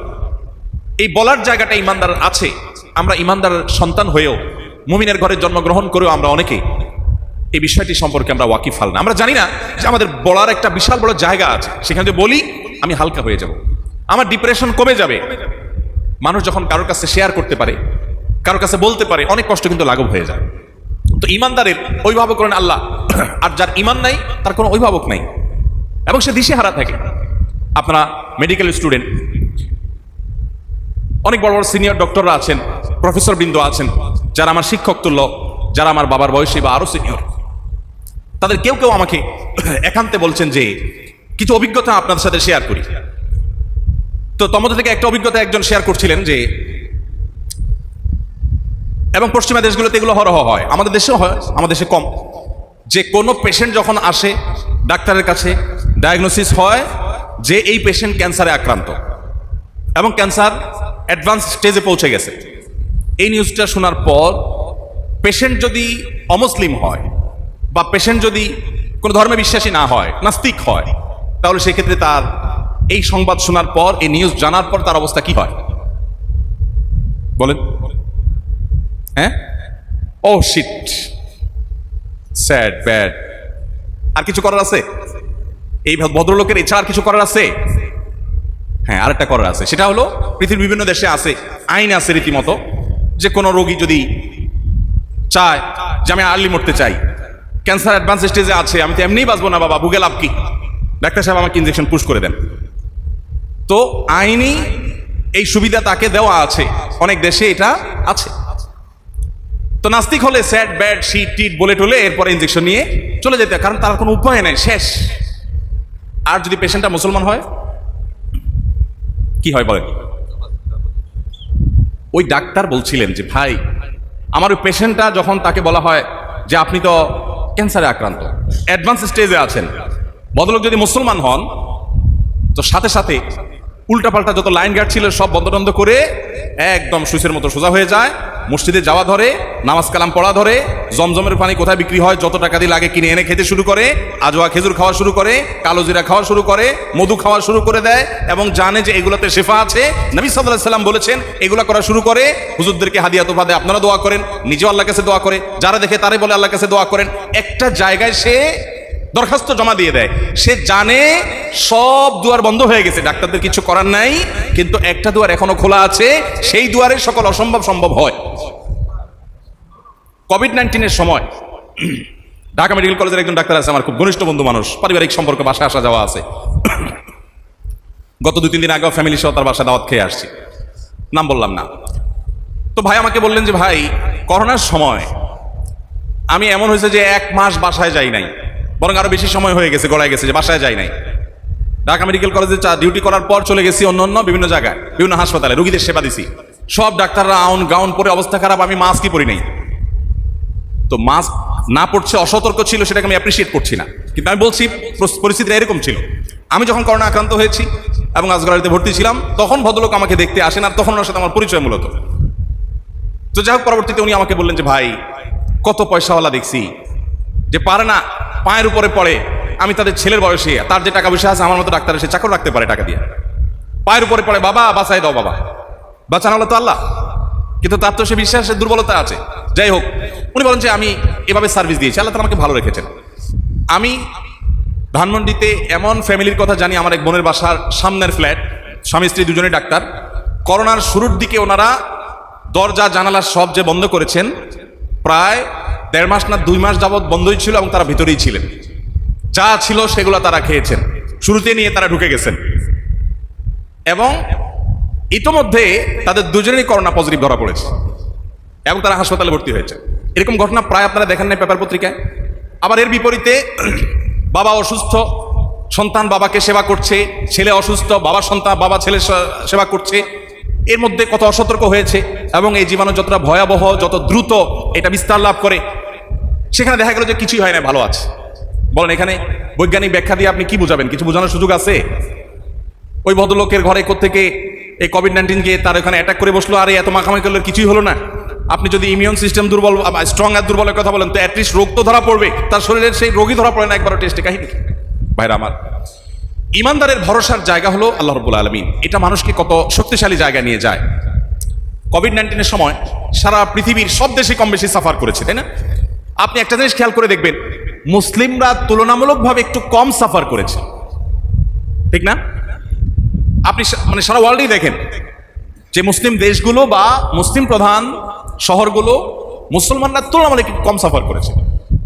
এই বলার জায়গাটা ইমানদার আছে। আমরা ইমানদার সন্তান হয়েও, মুমিনের ঘরে জন্মগ্রহণ করেও আমরা অনেকেই এই বিষয়টি সম্পর্কে আমরা ওয়াকিফ না। আমরা জানি না যে আমাদের বলার একটা বিশাল বড় জায়গা আছে, সেখানে যদি বলি আমি হালকা হয়ে যাব, আমার ডিপ্রেশন কমে যাবে। মানুষ যখন কারোর কাছে শেয়ার করতে পারে, কারোর কাছে বলতে পারে, অনেক কষ্ট কিন্তু লাঘব হয়ে যায়। তো ইমানদারের অভিভাবক করেন আল্লাহ, আর যার ইমান নাই তার কোনো অভিভাবক নাই এবং সে দিশেহারা থাকে। আপনারা মেডিকেল স্টুডেন্ট, অনেক বড় বড় সিনিয়র ডক্টররা আছেন, প্রফেসর বৃন্দ আছেন, যারা আমার শিক্ষক তুল্য, যারা আমার বাবার বয়সী বা আরো সিনিয়র, তাদের কেউ কেউ আমাকে একান্তে বলছেন যে কিছু অভিজ্ঞতা আপনাদের সাথে শেয়ার করি। তো তোমাদের থেকে একটা অভিজ্ঞতা একজন শেয়ার করছিলেন যে, এবং পশ্চিমা দেশগুলোতে এগুলো হরহ হয়, আমাদের দেশেও হয়, আমাদের দেশে কম, যে কোনো পেশেন্ট যখন আসে ডাক্তারের কাছে, ডায়াগনোসিস হয় যে এই পেশেন্ট ক্যান্সারে আক্রান্ত এবং ক্যান্সার অ্যাডভান্স স্টেজে পৌঁছে গেছে। এই নিউজটা শোনার পর পেশেন্ট যদি অমুসলিম হয় বা পেশেন্ট যদি কোন ধর্মে বিশ্বাসী না হয়, নাস্তিক হয়, তাহলে সেক্ষেত্রে তার এই সংবাদ শোনার পর, এই নিউজ জানার পর তার অবস্থা কি হয় বলেন? হ্যাঁ, ও শিট, স্যাড, ব্যাড। আর কিছু করার আছে? এই ভদ্রলোকের এছাড়া আর কিছু করার আছে? হ্যাঁ, আরেকটা করার আছে। সেটা হলো, পৃথিবীর বিভিন্ন দেশে আছে, আইন আছে রীতিমতো, যে কোনো রোগী যদি চায় যে আমি আর্লি মরতে চাই, ক্যান্সার অ্যাডভান্স স্টেজে আছে, আমি তো এমনিই বাঁচবো না বাবা, ভুগে লাভ কি, ডাক্তার সাহেব আমাকে ইনজেকশন পুশ করে দেন। তো আইনি এই সুবিধা তাকে দেওয়া আছে, অনেক দেশে এটা আছে। তো নাস্তিক হলে স্যাড, ব্যাড, শিট টিট বলে টলে এরপরে ইনজেকশন নিয়ে চলে যেতে, কারণ তার কোনো উপায় নাই, শেষ। আর যদি পেশেন্টটা মুসলমান হয় কি হয় বলেন? ওই ডাক্তার বলছিলেন যে ভাই, আমার ওই পেশেন্টটা যখন তাকে বলা হয় যে আপনি তো ক্যান্সারে আক্রান্ত, অ্যাডভান্স স্টেজে আছেন, ভদ্রলোক যদি মুসলমান হন তো সাথে সাথে উল্টাপাল্টা যত লাইন গার্ড ছিল সব বন্ধ বন্ধ করে একদম সুইচের মতো সোজা হয়ে যায়, মসজিদে যাওয়া ধরে, নামাজ কালাম পড়া ধরে, জমজমের পানি কোথায় বিক্রি হয় যত টাকা দিয়ে লাগে কিনে এনে খেতে শুরু করে, আজওয়া খেজুর খাওয়া শুরু করে, কালো জিরা খাওয়া শুরু করে, মধু খাওয়া শুরু করে দেয়, এবং জানে যে এগুলোতে শেফা আছে। নবী সাল্লাল্লাহু আলাইহি সাল্লাম বলেছেন এগুলা করা শুরু করে, হুজুরদেরকে হাদিয়া তোফা দেয়, আপনারা দোয়া করেন, নিজেও আল্লাহর কাছে দোয়া করে, যারা দেখে তারাই বলে আল্লাহর কাছে দোয়া করেন। একটা জায়গায় সে দরখাস্ত জমা দিয়ে দেয়, সে জানে সব দুয়ার বন্ধ হয়ে গেছে, ডাক্তারদের কিছু করার নাই, কিন্তু একটা দুয়ার এখনো খোলা আছে, সেই দুয়ারে সকল অসম্ভব সম্ভব হয়। কোভিড-19 সময় ঢাকা মেডিকেল কলেজের একজন ডাক্তার আছে, আমার খুব ঘনিষ্ঠ বন্ধু মানুষ, পারিবারিক সম্পর্ক, বাসায় আসা যাওয়া আছে। গত 2-3 দিন আগেও ফ্যামিলি সহ তার বাসায় দাওয়াত খেয়ে আসছি, নাম বললাম না। তো ভাই আমাকে বললেন যে ভাই, করোনার সময় আমি এমন হয়েছে যে 1 মাস বাসায় যাই নাই, বরং আরো বেশি সময় হয়ে গেছে, গড়ায় গেছে যে বাসায় যাই নাই। ঢাকা মেডিকেল কলেজে ডিউটি করার পর চলে গেছি অন্য বিভিন্ন জায়গায়, বিভিন্ন হাসপাতালে রোগীদের সেবা দিছি, সব ডাক্তাররা আউন গাউন পরে, অবস্থা খারাপ, আমি মাস্কই পরি নাই। তো মাস্ক না পড়ছে, অসতর্ক ছিল, সেটাকে আমি অ্যাপ্রিসিয়েট করছি না, কিন্তু আমি বলছি পরিস্থিতিটা এরকম ছিল। আমি যখন করোনা আক্রান্ত হয়েছি এবং আজগরারিতে ভর্তি ছিলাম, তখন ভদ্রলোক আমাকে দেখতে আসেন, আর তখন ওনার সাথে আমার পরিচয় মূলত। তো যাই হোক, পরবর্তীতে উনি আমাকে বললেন যে ভাই, কত পয়সাওয়ালা দেখছি যে পারে না, পায়ের উপরে পড়ে, আমি তাদের ছেলের বয়সে, তার যে টাকা পয়সা আছে আমার মতো ডাক্তার এসে চাকর রাখতে পারে টাকা দিয়ে, পায়ের উপরে পড়ে, বাবা বাঁচাই দাও, বাবা বাঁচানো হলো তো আল্লাহ, কিন্তু তার তো সে বিশ্বাসের দুর্বলতা আছে। যাই হোক, উনি বলেন যে আমি এভাবে সার্ভিস দিয়েছি, আল্লাহ তাআলা আমাকে ভালো রেখেছেন। আমি ধানমন্ডিতে এমন ফ্যামিলির কথা জানি, আমার এক বোনের বাসার সামনের ফ্ল্যাট, স্বামী স্ত্রী দুজনেই ডাক্তার। করোনার শুরুর দিকে ওনারা দরজা জানালা সব যে বন্ধ করেছেন, প্রায় 1.5 মাস না 2 মাস যাবৎ বন্ধই ছিল, এবং তারা ভিতরেই ছিলেন, যা ছিল সেগুলো তারা খেয়েছেন, শুরুতে নিয়ে তারা ঢুকে গেছেন, এবং ইতোমধ্যে তাদের দুজনেরই করোনা পজিটিভ ধরা পড়েছে এবং তারা হাসপাতালে ভর্তি হয়েছে। এরকম ঘটনা প্রায় আপনারা দেখেন নাই পেপার পত্রিকায়। আবার এর বিপরীতে বাবা অসুস্থ, সন্তান বাবাকে সেবা করছে, ছেলে অসুস্থ, বাবা ছেলে সেবা করছে। এর মধ্যে কত অসতর্ক হয়েছে, এবং এই জীবাণু যতটা ভয়াবহ, যত দ্রুত এটা বিস্তার লাভ করে, সেখানে দেখা গেল যে কিছুই হয় না, ভালো আছে। বলেন এখানে বৈজ্ঞানিক ব্যাখ্যা দিয়ে আপনি কি বুঝাবেন? কিছু বোঝানোর সুযোগ আছে? ওই ভদ্রলোকের ঘরে কোত্থেকে এই কোভিড-19 গিয়ে তার ওখানে অ্যাটাক করে বসলো, আর এত মাখামাখি করলে কিছুই হলো না। আপনি যদি ইমিউন সিস্টেম দুর্বল, স্ট্রং আর দুর্বলের কথা বলেন, তো অ্যাটলিস্ট রোগ তো ধরা পড়বে, তার শরীরের সেই রোগই ধরা পড়ে না একবারও টেস্টে। কাহিনী ভাইরা আমার, ইমানদারের ভরসার জায়গা হলো আল্লাহ রাব্বুল আলামিন। এটা মানুষকে কত শক্তিশালী জায়গা নিয়ে যায়। কোভিড-19 সময় সারা পৃথিবীর সব দেশে কম বেশি সাফার করেছে, তাই না? আপনি একটা জিনিস খেয়াল করে দেখবেন, মুসলিমরা তুলনামূলকভাবে একটু কম সাফার করেছে, ঠিক না? আপনি মানে সারা ওয়ার্ল্ডেই দেখেন যে মুসলিম দেশগুলো বা মুসলিম প্রধান শহরগুলো মুসলমানরা তুলনামূলক একটু কম সাফার করেছে।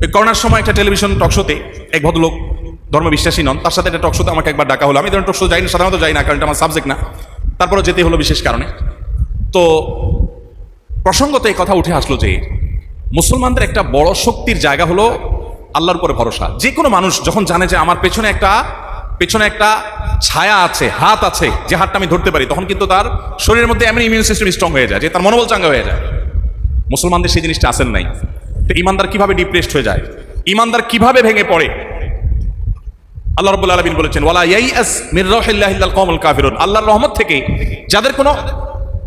ওই করোনার সময় একটা টেলিভিশন টকশোতে এক ভদ্রলোক, ধর্মবিশ্বাসী নন, তার সাথে একটা টকশোতে আমাকে একবার ডাকা হলো। আমি ধরেন টকশো যাই না, সাধারণত যাই না, কারণ এটা আমার সাবজেক্ট না, তারপরে যেতে হলো বিশেষ কারণে। তো প্রসঙ্গত এই কথা উঠে আসলো যে মুসলমানদের একটা বড় শক্তির জায়গা হলো আল্লাহর উপরে ভরসা। যে কোনো মানুষ যখন জানে যে আমার পেছনে একটা ছায়া আছে, হাত আছে, যে হাতটা আমি ধরতে পারি, তখন কিন্তু তার শরীরের মধ্যে এমন ইমিউন সিস্টেম স্ট্রং হয়ে যায় যে তার মনোবল চাঙ্গা হয়ে যায়। মুসলমানদের সেই জিনিসটা আসেন নাই। তো ইমানদার কিভাবে ডিপ্রেসড হয়ে যায়, ইমানদার কিভাবে ভেঙে পড়ে? আল্লাহ রাব্বুল আলামিন বলেছেন, ওয়ালা ইয়াইআস মির রাহিল্লাহি ইল্লাল কওমুল কাফিরুন। আল্লাহর রহমত থেকে যাদের কোনো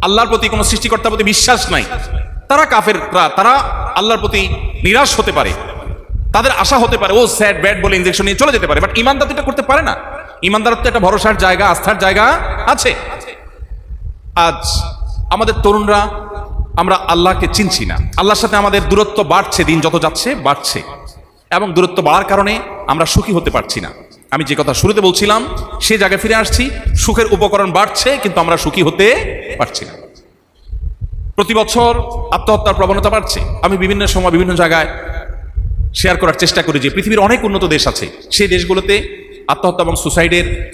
আল্লাহর প্রতি, কোনো সৃষ্টিকর্তার প্রতি বিশ্বাস নাই, তারা কাফেররা, তারা আল্লাহর প্রতি নিরাশ হতে পারে। তাদের আশা হতে পারে ও স্যাড ব্যাড বলে ইনজেকশন নিয়ে চলে যেতে পারে, বাট ইমানদার তো এটা করতে পারে না। ইমানদার তো একটা ভরসার জায়গা, আস্থার জায়গা আছে। আজ আমাদের তরুণরা আমরা আল্লাহকে চিনছি না, আল্লাহর সাথে আমাদের দূরত্ব বাড়ছে, দিন যত যাচ্ছে বাড়ছে, এবং দূরত্ব বাড়ার কারণে আমরা সুখী হতে পারছি না। আমি যে কথা শুরুতে বলছিলাম সে জায়গায় ফিরে আসছি, সুখের উপকরণ বাড়ছে কিন্তু আমরা সুখী হতে পারছি না। প্রতি বছর আত্মহত্যার প্রবণতা বাড়ছে। আমি বিভিন্ন সময় বিভিন্ন জায়গায় শেয়ার করার চেষ্টা করি যে পৃথিবীর অনেক উন্নত দেশ আছে, সেই দেশগুলোতে আত্মহত্যা এবং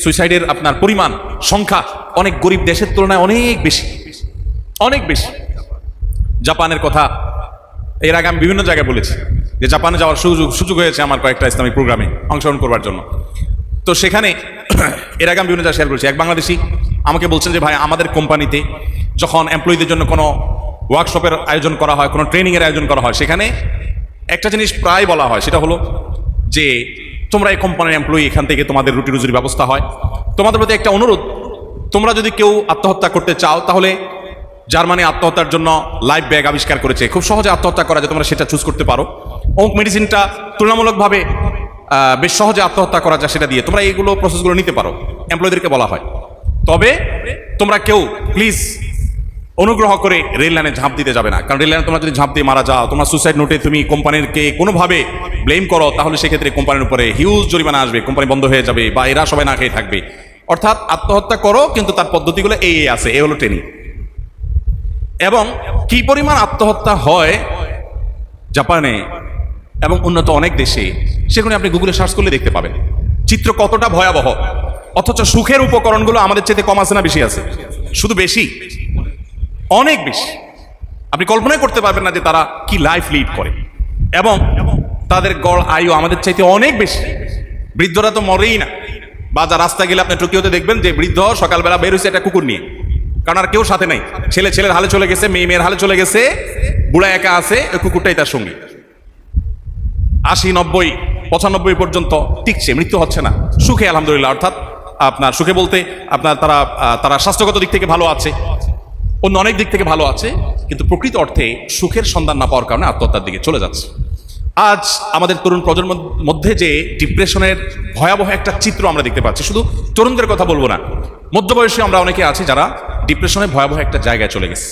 সুইসাইডের আপনার পরিমাণ সংখ্যা অনেক গরিব দেশের তুলনায় অনেক বেশি, অনেক বেশি। জাপানের কথা এর আগে আমি বিভিন্ন জায়গায় বলেছি যে জাপানে যাওয়ার সুযোগ হয়েছে আমার কয়েকটা ইসলামিক প্রোগ্রামে অংশগ্রহণ করবার জন্য। তো সেখানে এর আগে আমি বিভিন্ন জায়গায় শেয়ার করেছি, এক বাংলাদেশি আমাকে বলছেন যে ভাই আমাদের কোম্পানিতে যখন এমপ্লয়ীদের জন্য কোনো ওয়ার্কশপের আয়োজন করা হয়, কোনো ট্রেনিংয়ের আয়োজন করা হয়, সেখানে একটা জিনিস প্রায় বলা হয়, সেটা হলো যে তোমরা এই কোম্পানির এমপ্লয়ি, এখান থেকে তোমাদের রুটি রুজির ব্যবস্থা হয়, তোমাদের প্রতি একটা অনুরোধ, তোমরা যদি কেউ আত্মহত্যা করতে চাও তাহলে জার্মানি আত্মহত্যার জন্য লাইফ ব্যাগ আবিষ্কার করেছে, খুব সহজে আত্মহত্যা করা যায়, তোমরা সেটা চুজ করতে পারো। অমুক মেডিসিনটা তুলনামূলকভাবে বেশ সহজে আত্মহত্যা করা যায়, সেটা দিয়ে তোমরা এইগুলো প্রসেসগুলো নিতে পারো, এমপ্লয়ীদেরকে বলা হয়। তবে তোমরা কেউ প্লিজ অনুগ্রহ করে রেল লাইনে ঝাঁপ দিতে যাবে না, কারণ রেল লাইনে তোমরা যদি ঝাঁপ দিয়ে মারা যাও, তোমার সুসাইড নোটে তুমি কোম্পানিকে কোনোভাবে ব্লেম করো, তাহলে সেক্ষেত্রে কোম্পানির উপরে হিউজ জরিমানা আসবে, কোম্পানি বন্ধ হয়ে যাবে বা এরা সবাই না খেয়ে থাকবে। অর্থাৎ আত্মহত্যা করো কিন্তু তার পদ্ধতিগুলো এই আছে, এ হলো ট্রেনিং। এবং কি পরিমাণ আত্মহত্যা হয় জাপানে এবং উন্নত অনেক দেশে, সেখানে আপনি গুগলে সার্চ করলে দেখতে পাবেন চিত্র কতটা ভয়াবহ। অথচ সুখের উপকরণগুলো আমাদের চেয়ে কম আছে না বেশি আছে? শুধু বেশি, অনেক বেশি। আপনি কল্পনাই করতে পারবেন না যে তারা কি লাইফ লিড করে, এবং তাদের গড় আয়ু আমাদের চাইতে অনেক বেশি। বৃদ্ধরা তো মরেই না, বা যা রাস্তা গেলে আপনি টোকিওতে দেখবেন যে বৃদ্ধ সকালবেলা বের হয়েছে একটা কুকুর নিয়ে, কারণ আর কেউ সাথে নাই, ছেলের হালে চলে গেছে, মেয়ের হালে চলে গেছে, বুড়া একা আছে, ওই কুকুরটাই তার সঙ্গী। 80, 90, 95 পর্যন্ত টিকছে, মৃত্যু হচ্ছে না, সুখে আলহামদুলিল্লাহ। অর্থাৎ আপনার সুখে বলতে আপনার তারা স্বাস্থ্যগত দিক থেকে ভালো আছে, অন্য অনেক দিক থেকে ভালো আছে, কিন্তু প্রকৃত অর্থে সুখের সন্ধান না পাওয়ার কারণে আত্মহত্যার দিকে চলে যাচ্ছে। আজ আমাদের তরুণ প্রজন্মের মধ্যে যে ডিপ্রেশনের ভয়াবহ একটা চিত্র আমরা দেখতে পাচ্ছি, শুধু তরুণদের কথা বলবো না, মধ্যবয়সী আমরা অনেকে আছি যারা ডিপ্রেশনের ভয়াবহ একটা জায়গায় চলে গেছে।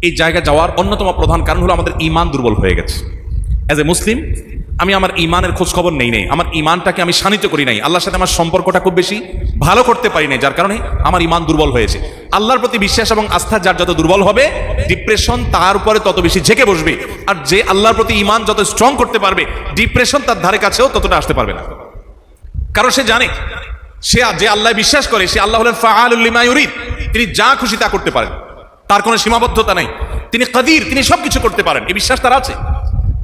এই জায়গায় যাওয়ার অন্যতম প্রধান কারণ হলো আমাদের ঈমান দুর্বল হয়ে গেছে। অ্যাজ এ মুসলিম আমি আমার ঈমানের খোঁজ খবর নেই, আমার ঈমানটাকে আমি শানিত করি নাই, আল্লাহর সাথে আমার সম্পর্কটা খুব বেশি ভালো করতে পারি নাই, যার কারণে আমার ঈমান দুর্বল হয়েছে। আল্লাহর প্রতি বিশ্বাস এবং আস্থা যার যত দুর্বল হবে, ডিপ্রেশন তার উপরে তত বেশি ঝেঁকে বসবে। আর যে আল্লাহর প্রতি ঈমান যত স্ট্রং করতে পারবে, ডিপ্রেশন তার ধারে কাছেও ততটা আসতে পারবে না। কারণ সে জানে, যে আল্লাহ বিশ্বাস করে, সে আল্লাহ হলেন ফাআলুল লিমা ইউরিদ, তিনি যা খুশি তা করতে পারেন, তার কোনো সীমাবদ্ধতা নাই, তিনি কাদির, তিনি সবকিছু করতে পারেন, এই বিশ্বাস তার আছে।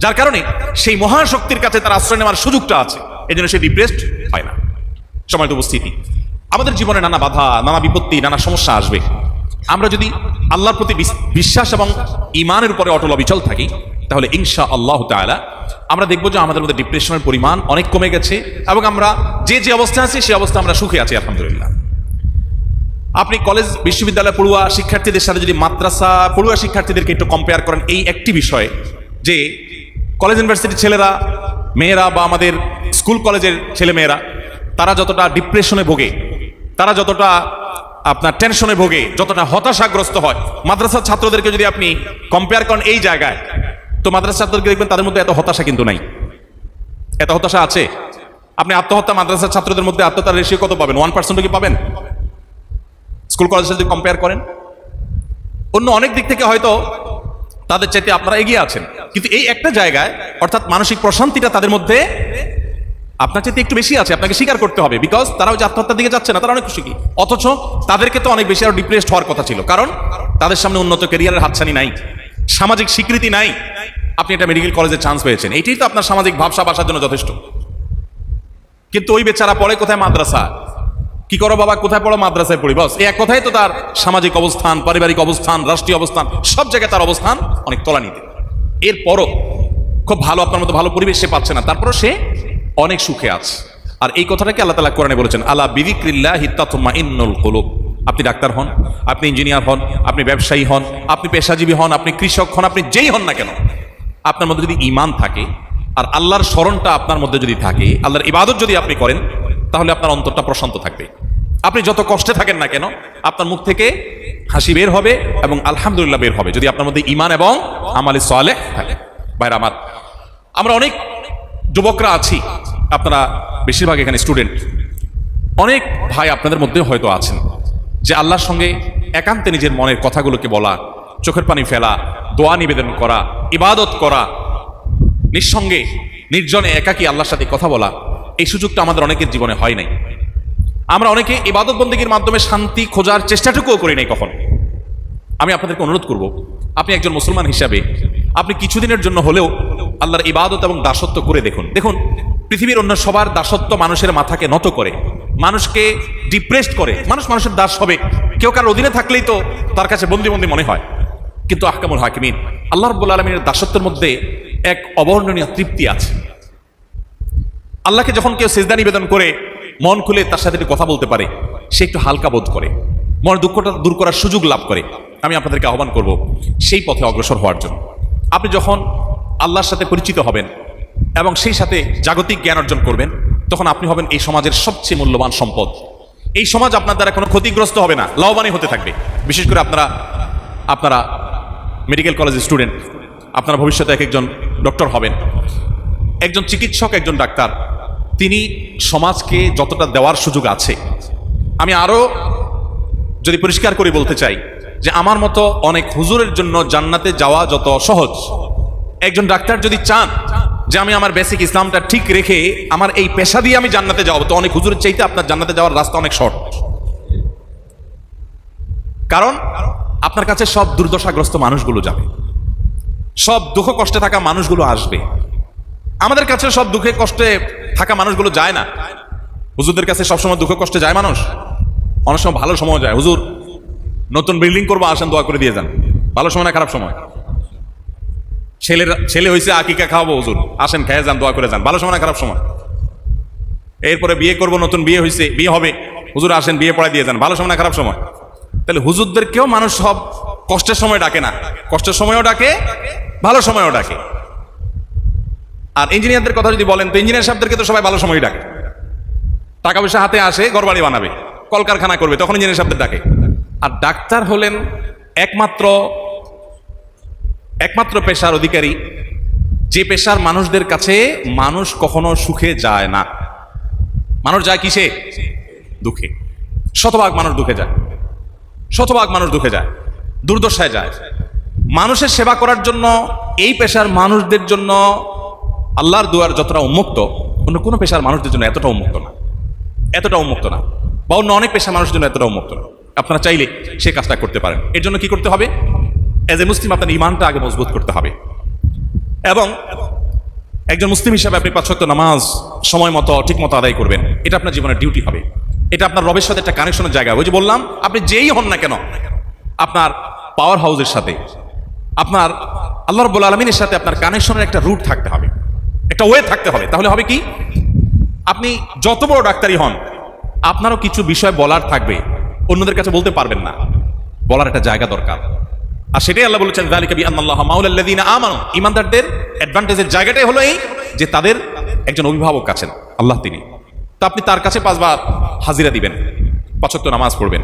যার কারণে সেই মহাশক্তির কাছে তার আশ্রয় নেওয়ার সুযোগটা আছে, এই জন্য সে ডিপ্রেসড হয় না। সময় উপস্থিতি, আমাদের জীবনে নানা বাধা, নানা বিপত্তি, নানা সমস্যা আসবে। আমরা যদি আল্লাহর প্রতি বিশ্বাস এবং ঈমানের উপরে অটল অবিচল থাকি, তাহলে ইনশাআল্লাহ তাআলা আমরা দেখবো যে আমাদের মধ্যে ডিপ্রেশনের পরিমাণ অনেক কমে গেছে, এবং আমরা যে অবস্থা আছি সেই অবস্থা আমরা সুখে আছি আলহামদুলিল্লাহ। আপনি কলেজ বিশ্ববিদ্যালয় পড়ুয়া শিক্ষার্থীদের সাথে যদি মাদ্রাসা পড়ুয়া শিক্ষার্থীদেরকে একটু কম্পেয়ার করেন এই একটি বিষয়ে, যে কলেজ ইউনিভার্সিটির ছেলেরা, মেয়েরা বা আমাদের স্কুল কলেজের ছেলে মেয়েরা, তারা যতটা ডিপ্রেশনে ভোগে, তারা যতটা আপনার টেনশনে ভোগে, যতটা হতাশাগ্রস্ত হয়, মাদ্রাসার ছাত্রদেরকে যদি আপনি কম্পেয়ার করেন এই জায়গায়, তো মাদ্রাসার ছাত্রদেরকে দেখবেন তাদের মধ্যে এত হতাশা কিন্তু নাই। এত হতাশা আছে? আপনি আত্মহত্যা মাদ্রাসার ছাত্রদের মধ্যে আত্মহত্যার রেশিও কত পাবেন? 1% কি পাবেন? স্কুল কলেজের সাথে কম্পেয়ার করেন, অন্য অনেক দিক থেকে হয়তো তাদের চাইতে আপনারা এগিয়ে আছেন, কিন্তু এই একটা জায়গায়, অর্থাৎ মানসিক প্রশান্তিটা তাদের মধ্যে আপনার চাইতে একটু বেশি আছে, আপনাকে স্বীকার করতে হবে। বিকজ তারা ওই যে আত্মহত্যার দিকে যাচ্ছে না, তারা অনেক খুশি। অথচ তাদেরকে তো অনেক বেশি আরো ডিপ্রেসড হওয়ার কথা ছিল, কারণ তাদের সামনে উন্নত ক্যারিয়ারের হাতছানি নাই, সামাজিক স্বীকৃতি নাই। আপনি একটা মেডিকেল কলেজে চান্স পেয়েছেন, এইটাই তো আপনার সামাজিক ভাবসা বাসার জন্য যথেষ্ট। কিন্তু ওই বেচারা পড়ে কোথায়? মাদ্রাসা। কি করো বাবা? কোথায় পড়ো? মাদ্রাসায় পড়ি। বস এই এক কথাই তো তার সামাজিক অবস্থান, পারিবারিক অবস্থান, রাষ্ট্রীয় অবস্থান, সব জায়গায় তার অবস্থান অনেক তলানিতে। এরপরও খুব ভালো, আপনার মতো ভালো পরিবেশ সে পাচ্ছে না, তারপরও সে অনেক সুখে আছে। আর এই কথাটাকে আল্লাহ তাআলা কোরআনে বলেছেন, আলা বিযিকরিল্লাহি তাতমাইন্নুল কুলুব। আপনি ডাক্তার হন, আপনি ইঞ্জিনিয়ার হন, আপনি ব্যবসায়ী হন, আপনি পেশাজীবী হন, আপনি কৃষক হন, আপনি যেই হন না কেন, আপনার মধ্যে যদি ঈমান থাকে, আর আল্লাহর স্মরণটা আপনার মধ্যে যদি থাকে, আল্লাহর ইবাদত যদি আপনি করেন, তাহলে আপনার অন্তরটা প্রশান্ত থাকবে। আপনি যত কষ্টে থাকেন না কেন, আপনার মুখ থেকে হাসি বের হবে এবং আলহামদুলিল্লাহ বের হবে, যদি আপনার মধ্যে ঈমান এবং আমালে সালেহ থাকে। ভাইরা আমার, আমরা অনেক যুবকরা আছি, আপনারা বেশিরভাগ এখানে স্টুডেন্ট, অনেক ভাই আপনাদের মধ্যে হয়তো আছেন যে আল্লাহর সঙ্গে একান্তে নিজের মনের কথাগুলোকে বলা, চোখের পানি ফেলা, দোয়া নিবেদন করা, ইবাদত করা, নিঃসঙ্গে নির্জনে একাকী আল্লাহর সাথে কথা বলা, এই সুযোগটা আমাদের অনেকের জীবনে হয় নাই। আমরা অনেকে ইবাদত বন্দেগীর মাধ্যমে শান্তি খোঁজার চেষ্টাটুকুও করি নাই কখন। আমি আপনাদেরকে অনুরোধ করব, আপনি একজন মুসলমান হিসাবে আপনি কিছুদিনের জন্য হলেও আল্লাহর ইবাদত এবং দাসত্ব করে দেখুন। দেখুন, পৃথিবীর অন্য সবার দাসত্ব মানুষের মাথাকে নত করে, মানুষকে ডিপ্রেসড করে। মানুষ মানুষের দাস হবে, কেউ কারোর অধীনে থাকলেই তো তার কাছে বন্দি বন্দি মনে হয়। কিন্তু আহকামুল হাকিমিন আল্লাহ রাব্বুল আলামিনের দাসত্বের মধ্যে এক অবর্ণনীয় তৃপ্তি আছে। আল্লাহকে যখন কেউ সিজদা নিবেদন করে মন খুলে তার সাথে একটু কথা বলতে পারে, সে একটু হালকা বোধ করে, মনের দুঃখটা দূর করার সুযোগ লাভ করে। আমি আপনাদেরকে আহ্বান করব সেই পথে অগ্রসর হওয়ার জন্য। আপনি যখন আল্লাহর সাথে পরিচিত হবেন এবং সেই সাথে জাগতিক জ্ঞান অর্জন করবেন, তখন আপনি হবেন এই সমাজের সবচেয়ে মূল্যবান সম্পদ। এই সমাজ আপনার দ্বারা কোনো ক্ষতিগ্রস্ত হবে না, লাভবানই হতে থাকবে। বিশেষ করে আপনারা মেডিকেল কলেজের স্টুডেন্ট, আপনারা ভবিষ্যতে এক একজন ডক্টর হবেন, একজন চিকিৎসক, একজন ডাক্তার, তিনি সমাজকে যতটা দেওয়ার সুযোগ আছে, আমি আরো যদি পরিষ্কার করে বলতে চাই যে আমার মতো অনেক হুজুরের জন্য জান্নাতে যাওয়া যত সহজ, একজন ডাক্তার যদি চান যে আমি আমার বেসিক ইসলামটা ঠিক রেখে আমার এই পেশা দিয়ে আমি জান্নাতে যাবো, তো অনেক হুজুরের চাইতে আপনার জান্নাতে যাওয়ার রাস্তা অনেক শর্ট। কারণ আপনার কাছে সব দুর্দশাগ্রস্ত মানুষগুলো যাবে, সব দুঃখ কষ্টে থাকা মানুষগুলো আসবে। আমাদের কাছে সব দুঃখে কষ্টে থাকা মানুষগুলো যায় না। হুজুরদের কাছে সবসময় দুঃখ কষ্টে যায় মানুষ, অনেক সময় ভালো সময় যায়। হুজুর নতুন বিল্ডিং করবো, আসেন দোয়া করে দিয়ে যান। ভালো সময় না খারাপ সময়? ছেলে হয়েছে, আকিকা খাওয়াবো, হুজুর আসেন খেয়ে যান, দোয়া করে যান। ভালো সময় না খারাপ সময়? এরপরে বিয়ে করবো, নতুন বিয়ে হয়েছে, বিয়ে হবে, হুজুর আসেন বিয়ে পড়ায় দিয়ে যান। ভালো সময় না খারাপ সময়? তাহলে হুজুরদেরকেও মানুষ সব কষ্টের সময় ডাকে না, কষ্টের সময়ও ডাকে, ভালো সময়ও ডাকে। আর ইঞ্জিনিয়ারদের কথা যদি বলেন, তো ইঞ্জিনিয়ার সাহেবদেরকে তো সবাই ভালো সময় ডাকে। টাকা পয়সা হাতে আসে, ঘরবাড়ি বানাবে, কলকারখানা করবে, তখন ইঞ্জিনিয়ার সাহেবদের ডাকে। আর ডাক্তার হলেন একমাত্র পেশার অধিকারী, যে পেশার মানুষদের কাছে মানুষ কখনো সুখে যায় না। মানুষ যায় কিসে? দুঃখে। শতভাগ মানুষ দুঃখে যায়, শতভাগ মানুষ দুঃখে যায়, দুর্দশায় যায়। মানুষের সেবা করার জন্য এই পেশার মানুষদের জন্য আল্লাহর দুয়ার যতটা উন্মুক্ত, অন্য কোনো পেশার মানুষদের জন্য এতটা উন্মুক্ত না, এতটা উন্মুক্ত না, বা অন্য অনেক পেশার মানুষের জন্য এতটা উন্মুক্ত না। আপনারা চাইলে সেই কাজটা করতে পারেন। এর জন্য কি করতে হবে? এজ এ মুসলিম আপনার ইমানটা আগে মজবুত করতে হবে, এবং একজন মুসলিম হিসাবে আপনি 5 ওয়াক্ত নামাজ সময় মতো ঠিক মতো আদায় করবেন। এটা আপনার জীবনের ডিউটি হবে, এটা আপনার রবের সাথে একটা কানেকশনের জায়গা। ওই যে বললাম, আপনি যেই হন না কেন, আপনার পাওয়ার হাউসের সাথে, আপনার আল্লাহ রাব্বুল আলামিনের সাথে আপনার কানেকশনের একটা রুট থাকতে হবে, একটা ওয়ে থাকতে হবে। তাহলে হবে কি, আপনি যত বড় ডাক্তারই হন, আপনারও কিছু বিষয় বলার থাকবে, অন্যদের কাছে বলতে পারবেন না, বলার একটা জায়গা দরকার। আর সেটাই আল্লাহ বলেছেন, যালিকা বিআন্নাল্লাহা মাওলাল্লাযীনা আমানু। ঈমানদারদের অ্যাডভান্টেজের জায়গাটাই হলো এই যে তাদের একজন অভিভাবক আছেন, আল্লাহ তিনি। তো আপনি তার কাছে 5 বার হাজিরা দিবেন, 5 ওয়াক্ত নামাজ পড়বেন,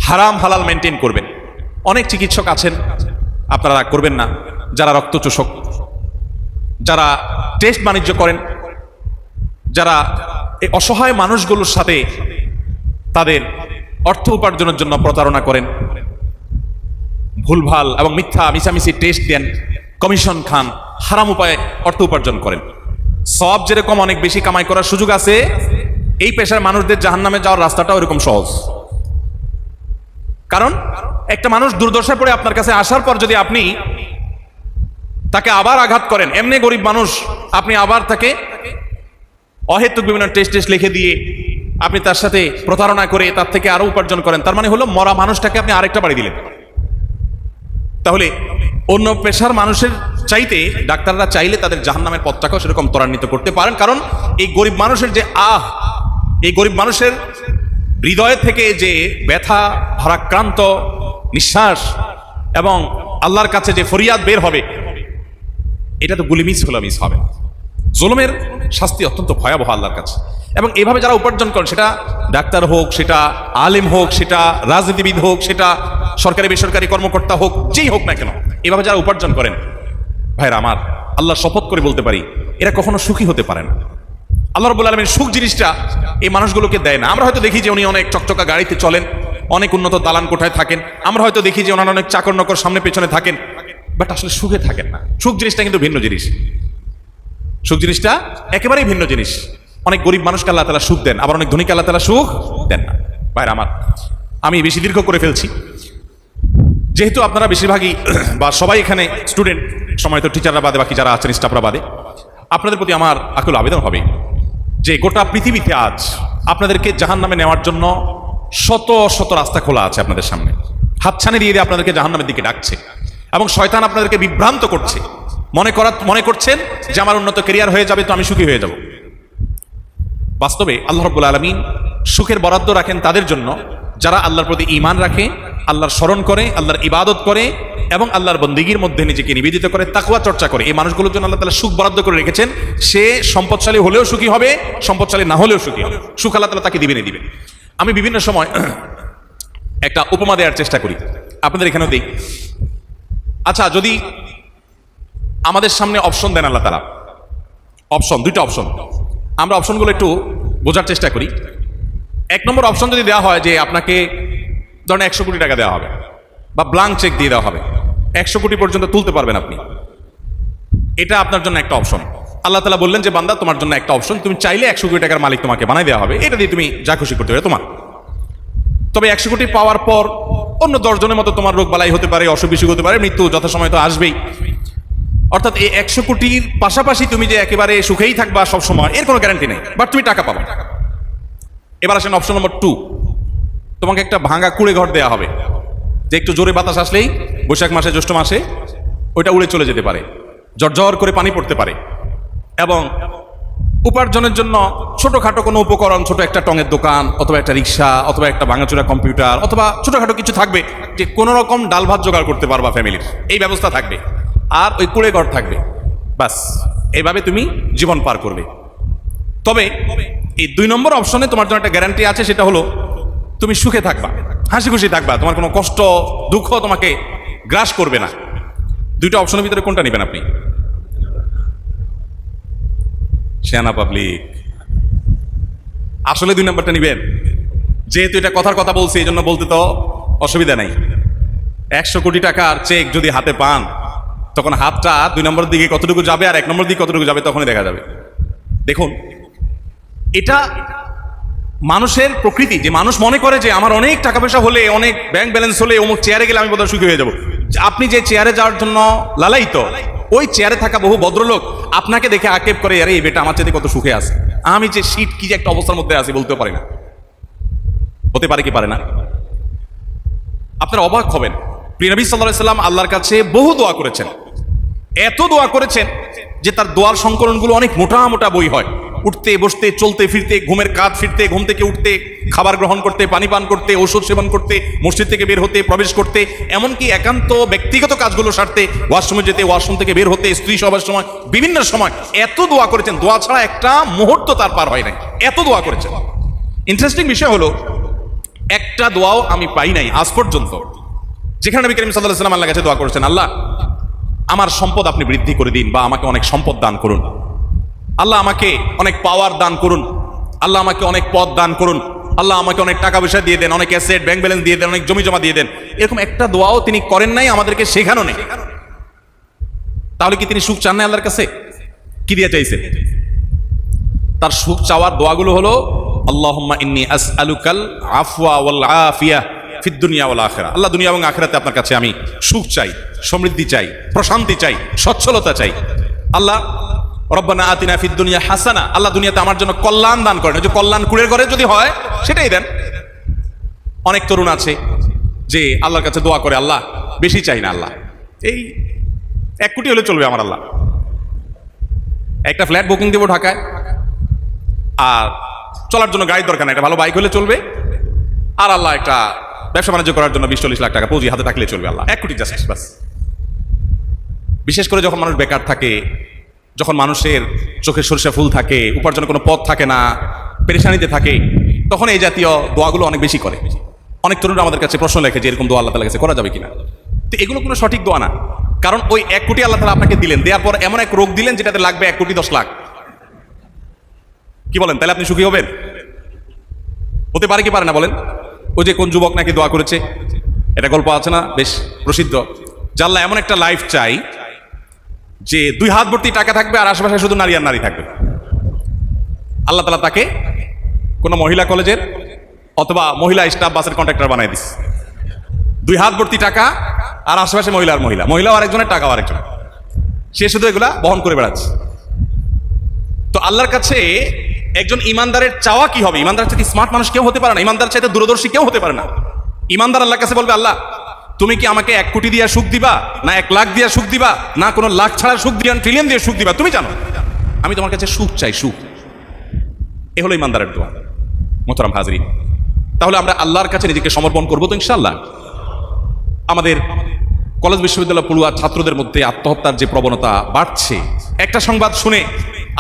হারাম হালাল মেনটেন করবেন। অনেক চিকিৎসক আছেন, আপনারা করবেন না, যারা রক্তচোষক, যারা টেস্ট বাণিজ্য করেন, যারা এই অসহায় মানুষগুলোর সাথে তাদের অর্থ উপার্জনের জন্য প্রতারণা করেন, ভুলভাল এবং মিথ্যা মিছামিছি টেস্ট দেন, কমিশন খান, হারাম উপায়ে অর্থ উপার্জন করেন। সব যেরকম অনেক বেশি কামাই করার সুযোগ আছে, এই পেশার মানুষদের জাহান্নামে যাওয়ার রাস্তাটাও এরকম সহজ। কারণ একটা মানুষ দুর্দশায় পড়ে আপনার কাছে আসার পর যদি আপনি তাকে আবার আঘাত করেন, এমনি গরিব মানুষ, আপনি আবার তাকে অহেতুক বিভিন্ন টেস্ট লিখে দিয়ে আপনি তার সাথে প্রতারণা করে তার থেকে আরো উপার্জন করেন, তার মানে হলো মরা মানুষটাকে আপনি আরেকটা বাড়ি দিলেন। তাহলে অন্য পেশার মানুষের চাইতে ডাক্তাররা চাইলে তাদের জাহান্নামের পথটাকেও সেরকম ত্বরান্বিত করতে পারেন। কারণ এই গরিব মানুষের যে এই গরিব মানুষের হৃদয় থেকে যে ব্যথা, ভারাক্রান্ত নিঃশ্বাস এবং আল্লাহর কাছে যে ফরিয়াদ বের হবে, এটা তো গুলি মিস হলো মিস হবে। জুলুমের শাস্তি অত্যন্ত ভয়াবহ আল্লাহর কাছে। এবং এভাবে যারা উপার্জন করেন, সেটা ডাক্তার হোক, সেটা আলেম হোক, সেটা রাজনীতিবিদ হোক, সেটা সরকারি বেসরকারি কর্মকর্তা হোক, যেই হোক না কেন, এভাবে যারা উপার্জন করেন, ভাইরা আমার, আল্লাহ শপথ করে বলতে পারি এরা কখনো সুখী হতে পারে না। আল্লাহ রাব্বুল আলামিন সুখ জিনিসটা এই মানুষগুলোকে দেয় না। আমরা হয়তো দেখি যে উনি অনেক চকচকা গাড়িতে চলেন, অনেক উন্নত দালান কোঠায় থাকেন, আমরা হয়তো দেখি যে ওনার অনেক চাকর নকর সামনে পেছনে থাকেন, বাট আসলে সুখে থাকেন না। সুখ জিনিসটা কিন্তু ভিন্ন জিনিস। সুখ জিনিসটা একেবারেই ভিন্ন জিনিস। অনেক গরিব মানুষকে আল্লাহ তাআলা সুখ দেন, আবার অনেক ধনীকে আল্লাহ তাআলা সুখ দেন না। ভাইরা আমার, আমি বেশি দীর্ঘ করে ফেলছি, যেহেতু আপনারা বেশিরভাগই বা সবাই এখানে স্টুডেন্ট, সময় তো টিচাররা বাদে বাকি যারা আছেন স্টাফরা বাদে, আপনাদের প্রতি আমার আকুল আবেদন হবে যে গোটা পৃথিবীতে আজ আপনাদেরকে জাহান্নামে নেওয়ার জন্য শত শত রাস্তা খোলা আছে আপনাদের সামনে। হাতছানি দিয়ে দিয়ে আপনাদেরকে জাহান্নামের দিকে ডাকছে, এবং শয়তান আপনাদেরকে বিভ্রান্ত করছে, মনে করছেন যে আমার উন্নত ক্যারিয়ার হয়ে যাবে তো আমি সুখী হয়ে যাব। বাস্তবে আল্লাহ রাব্বুল আলামিন সুখের বরাদ্দ রাখেন তাদের জন্য যারা আল্লাহর প্রতি ঈমান রাখে, আল্লাহর স্মরণ করে, আল্লাহর ইবাদত করে এবং আল্লাহর বন্দেগীর মধ্যে নিজেকে নিবেদিত করে, তাকওয়া চর্চা করে। এই মানুষগুলোর জন্য আল্লাহ তাআলা সুখ বরাদ্দ করে রেখেছেন। সে সম্পদশালী হলেও সুখী হবে, সম্পদশালী না হলেও সুখী হবে। সুখ আল্লাহ তাআলা তাকে দিবেনই দিবেন। আমি বিভিন্ন সময় একটা উপমা দেওয়ার চেষ্টা করি, আপনাদের এখানেও দিই। আচ্ছা, যদি আমাদের সামনে অপশন দেন আল্লাহ তাআলা, অপশন, দুইটা অপশন, আমরা অপশনগুলো একটু বোঝার চেষ্টা করি। এক নম্বর অপশন যদি দেওয়া হয় যে আপনাকে ধরেন 100 কোটি টাকা দেওয়া হবে বা ব্ল্যাঙ্ক চেক দিয়ে দেওয়া হবে, 100 কোটি পর্যন্ত তুলতে পারবেন আপনি, এটা আপনার জন্য একটা অপশন। আল্লাহ তাআলা বললেন যে বান্দা তোমার জন্য একটা অপশন, তুমি চাইলে 100 কোটি টাকার মালিক তোমাকে বানাই দেওয়া হবে, এটা দিয়ে তুমি যা খুশি করতে পারবে তোমার। তবে 100 কোটি পাওয়ার পর অন্য 10 জনের মতো তোমার রোগ বালাই হতে পারে, অসুখ বিসুখ হতে পারে, মৃত্যু যথাসময় তো আসবেই। অর্থাৎ এই 100 কোটির পাশাপাশি তুমি যে একেবারে সুখেই থাকবা সব সময়, এর কোনো গ্যারান্টি নেই, বাট তুমি টাকা পাবা। এবার আসেন অপশন নম্বর 2, তোমাকে একটা ভাঙা কুড়ে ঘর দেওয়া হবে, যে একটু জোরে বাতাস আসলেই বৈশাখ মাসে জ্যৈষ্ঠ মাসে ওইটা উড়ে চলে যেতে পারে, ঝরঝর করে পানি পড়তে পারে, এবং উপার্জনের জন্য ছোটখাটো কোনো উপকরণ, ছোট একটা টঙের দোকান অথবা একটা রিক্সা অথবা একটা ভাঙাচোরা কম্পিউটার অথবা ছোটখাটো কিছু থাকবে, যে কোনো রকম ডাল ভাত জোগাড় করতে পারবা ফ্যামিলির, এই ব্যবস্থা থাকবে, আর ওই কুড়ে ঘর থাকবে, বাস এইভাবে তুমি জীবন পার করবে। তবে এই 2 নম্বর অপশনে তোমার জন্য একটা গ্যারান্টি আছে, সেটা হলো তুমি সুখে থাকবা, হাসি খুশি থাকবা, তোমার কোনো কষ্ট দুঃখ তোমাকে গ্রাস করবে না। দুইটা অপশনের ভিতরে কোনটা নেবেন আপনি? শেয়ানা পাবলিক, আসলে 2 নম্বরটা নিবেন। যেহেতু এটা কথার কথা বলছি, এই জন্য বলতে তো অসুবিধা নাই। 100 কোটি টাকার চেক যদি হাতে পান, তখন হাতটা 2 নম্বরের দিকে কতটুকু যাবে আর 1 নম্বর দিকে কতটুকু যাবে তখনই দেখা যাবে। দেখুন, এটা মানুষের প্রকৃতি, যে মানুষ মনে করে যে আমার অনেক টাকা পয়সা হলে, অনেক ব্যাংক ব্যালেন্স হলে, অমুক চেয়ারে গেলে আমি বোধহয় সুখী হয়ে যাব। আপনি যে চেয়ারে যাওয়ার জন্য লালায়িত, ওই চেয়ারে থাকা বহু ভদ্রলোক আপনাকে দেখে আক্ষেপ করে, আরে এই বেটা আমার চাইতে কত সুখে আছে, আমি যে শীত কি যে একটা অবস্থার মধ্যে আছি বলতেও পারি না। হতে পারে কি পারে না? আপনারা অবাক হবেন, প্রিয় নবী সাল্লাল্লাহু আলাইহি সাল্লাম আল্লাহর কাছে বহু দোয়া করেছেন, এত দোয়া করেছেন যে তার দোয়ার সংকলনগুলো অনেক মোটা মোটা বই হয়। উঠতে বসতে, চলতে ফিরতে, ঘুমের কাজ ফিরতে, ঘুম থেকে উঠতে, খাবার গ্রহণ করতে, পানি পান করতে, ঔষধ সেবন করতে, মসজিদ থেকে বের হতে, প্রবেশ করতে, এমনকি একান্ত ব্যক্তিগত কাজগুলো সারতে, ওয়াশরুমে যেতে, ওয়াশরুম থেকে বের হতে, স্ত্রী সবার সময়, বিভিন্ন সময় এত দোয়া করেছেন, দোয়া ছাড়া একটা মুহূর্ত তার পার হয় নাই, এত দোয়া করেছেন। ইন্টারেস্টিং বিষয় হলো, একটা দোয়াও আমি পাই নাই আজ পর্যন্ত যেখানে নবী করিম সাল্লাল্লাহু আলাইহি ওয়াসাল্লাম আল্লাহর কাছে দোয়া করেছেন, আল্লাহ আমার সম্পদ আপনি বৃদ্ধি করে দিন, বা আমাকে অনেক সম্পদ দান করুন, আল্লাহ আমাকে অনেক পাওয়ার দান করুন, আল্লাহ আমাকে অনেক পদ দান করুন, আল্লাহ আমাকে অনেক টাকা পয়সা দিয়ে দেন, অনেক অ্যাসেট ব্যাংক ব্যালেন্স দিয়ে দেন, অনেক জমি জমা দিয়ে দেন। এরকম একটা দোয়াও তিনি করেন নাই, আমাদেরকে শেখানো নেই। তাহলে কি তিনি সুখ চান না আল্লাহর কাছে? কি দিয়ে চাইছেন? তার সুখ চাওয়ার দোয়াগুলো হলো, আল্লাহুম্মা ইন্নী আসআলুকাল আফওয়া ওয়াল আফিয়া ফিদ দুনিয়া ওয়াল আখিরা। আল্লাহ, দুনিয়া এবং আখিরাতে আপনার কাছে আমি সুখ চাই, সমৃদ্ধি চাই, প্রশান্তি চাই, সচ্ছলতা চাই। আল্লাহ রব্বানা আতিনা ফিদ দুনিয়া হাসানা, আল্লাহ দুনিয়াতে আমার জন্য কল্যাণ দান করেন, যে কল্যাণ কুড়ের ঘরে যদি হয় সেটাই দেন। অনেক তরুণ আছে যে আল্লাহর কাছে দোয়া করে, আল্লাহ বেশি চাই না, আল্লাহ এই 1 কোটি হলে চলবে আমার, আল্লাহ একটা ফ্ল্যাট বুকিং দেবো ঢাকায়, আর চলার জন্য গাড়ির দরকার না, একটা ভালো বাইক হলে চলবে, আর আল্লাহ একটা ব্যবসা বাণিজ্য করার জন্য 20-40 লাখ টাকা পুঁজি হাতে থাকলে চলবে, আল্লাহ 1 কোটি জাস্ট বাস। বিশেষ করে যখন মানুষ বেকার থাকে, যখন মানুষের চোখে সরিষা ফুল থাকে, উপার্জনের কোনো পথ থাকে না, পেরেশানিতে থাকে, তখন এই জাতীয় দোয়াগুলো অনেক বেশি করে। অনেক তরুণরা আমাদের কাছে প্রশ্ন লেখে যে এরকম দোয়া আল্লাহ তাআলার কাছে করা যাবে কিনা। তো এগুলো কোনো সঠিক দোয়া না, কারণ ওই 1 কোটি আল্লাহ তাআলা আপনাকে দিলেন, দেওয়ার পর এমন এক রোগ দিলেন যেটাতে লাগবে 1 কোটি 10 লাখ। কি বলেন, তাহলে আপনি সুখী হবেন? হতে পারে কি পারে না বলেন? ওই যে কোন যুবক নাকি দোয়া করেছে, এটা গল্প আছে না বেশ প্রসিদ্ধ, যে আল্লাহ এমন একটা লাইফ চাই যে 2 হাত ভর্তি টাকা থাকবে আর আশেপাশে শুধু নারী আর নারী থাকবে। আল্লাহ তাআলা তাকে কোন মহিলা কলেজের অথবা মহিলা স্টাফ বাসের কন্ট্রাক্টর বানাই দিস। 2 হাত ভর্তি টাকা আর আশেপাশে মহিলা আর মহিলা, মহিলাও আরেকজনের, টাকাও আরেকজন, সে শুধু এগুলা বহন করে বেড়াচ্ছে। তো আল্লাহর কাছে একজন ইমানদারের চাওয়া কি হবে? ইমানদার চাইতে স্মার্ট মানুষ কেউ হতে পারে না, ইমানদার চাইতে দূরদর্শী কেউ হতে পারে না। ইমানদার আল্লাহর কাছে বলবে, আল্লাহ তুমি কি আমাকে 1 কোটি দিয়ে সুখ দিবা, না 1 লাখ দিয়ে সুখ দিবা, না কোনো লাখ ছাড়া সুখ দিবা, ট্রিলিয়ন দিয়ে সুখ দিবা, তুমি জানো। আমি তোমার কাছে সুখ চাই, সুখ। এ হলো ইমানদারের দোয়া। মোহতারাম হাজরিন, তাহলে আমরা আল্লাহর কাছে নিজেকে সমর্পণ করবো তো ইনশাআল্লাহ। আমাদের কলেজ বিশ্ববিদ্যালয় পড়ুয়া ছাত্রদের মধ্যে আত্মহত্যার যে প্রবণতা বাড়ছে, একটা সংবাদ শুনে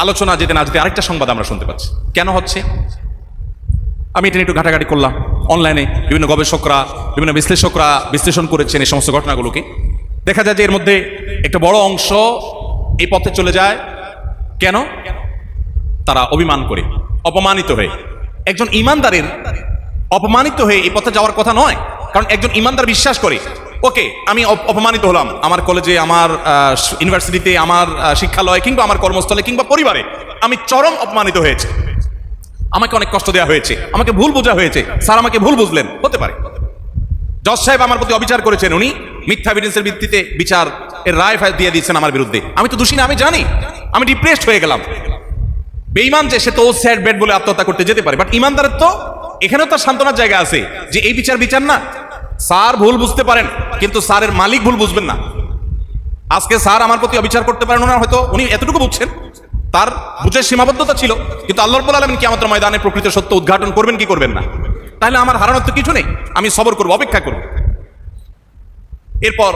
আলোচনা যেতে না যেতে আরেকটা সংবাদ আমরা শুনতে পাচ্ছি। কেন হচ্ছে? আমি এটা নিয়ে একটু ঘাটাঘাটি করলাম। অনলাইনে বিভিন্ন গবেষকরা, বিভিন্ন বিশ্লেষকরা বিশ্লেষণ করেছেন এই সমস্ত ঘটনাগুলোকে। দেখা যায় যে এর মধ্যে একটা বড় অংশ এই পথে চলে যায় কেন? তারা অভিমান করে, অপমানিত হয়ে। একজন ইমানদারের অপমানিত হয়ে এই পথে যাওয়ার কথা নয়, কারণ একজন ইমানদার বিশ্বাস করে, ওকে আমি অপমানিত হলাম আমার কলেজে, আমার ইউনিভার্সিটিতে, আমার শিক্ষালয়ে, কিংবা আমার কর্মস্থলে, কিংবা পরিবারে আমি চরম অপমানিত হয়েছে, আমাকে অনেক কষ্ট দেওয়া হয়েছে, আমাকে ভুল বোঝা হয়েছে, স্যার আমাকে ভুল বুঝলেন, হতে পারে জজ সাহেব আমার প্রতি অবিচার করেছেন, উনি মিথ্যা এভিডেন্সের ভিত্তিতে বিচার এর রায় দিয়ে দিয়েছেন আমার বিরুদ্ধে, আমি তো দোষী না, আমি জানি, আমি ডিপ্রেসড হয়ে গেলাম। বেঈমান যে, সে তো স্যাড বেড বলে আত্মহত্যা করতে যেতে পারে, বাট ইমানদারের তো এখানেও তার সান্ত্বনার জায়গা আছে যে এই বিচার না। স্যার ভুল বুঝতে পারেন, কিন্তু স্যারের মালিক ভুল বুঝবেন না। আজকে স্যার আমার প্রতি অবিচার করতে পারেন না, হয়তো উনি এতটুকু বুঝছেন, তার বুঝের সীমাবদ্ধতা ছিল, কিন্তু আল্লাহ রাব্বুল আলামিন কিয়ামতের ময়দানে প্রকৃত সত্য উদ্ঘাটন করবেন কি করবেন না? তাহলে আমার হারানোর তো কিছু নেই, আমি সবর করব, অপেক্ষা করব। এরপর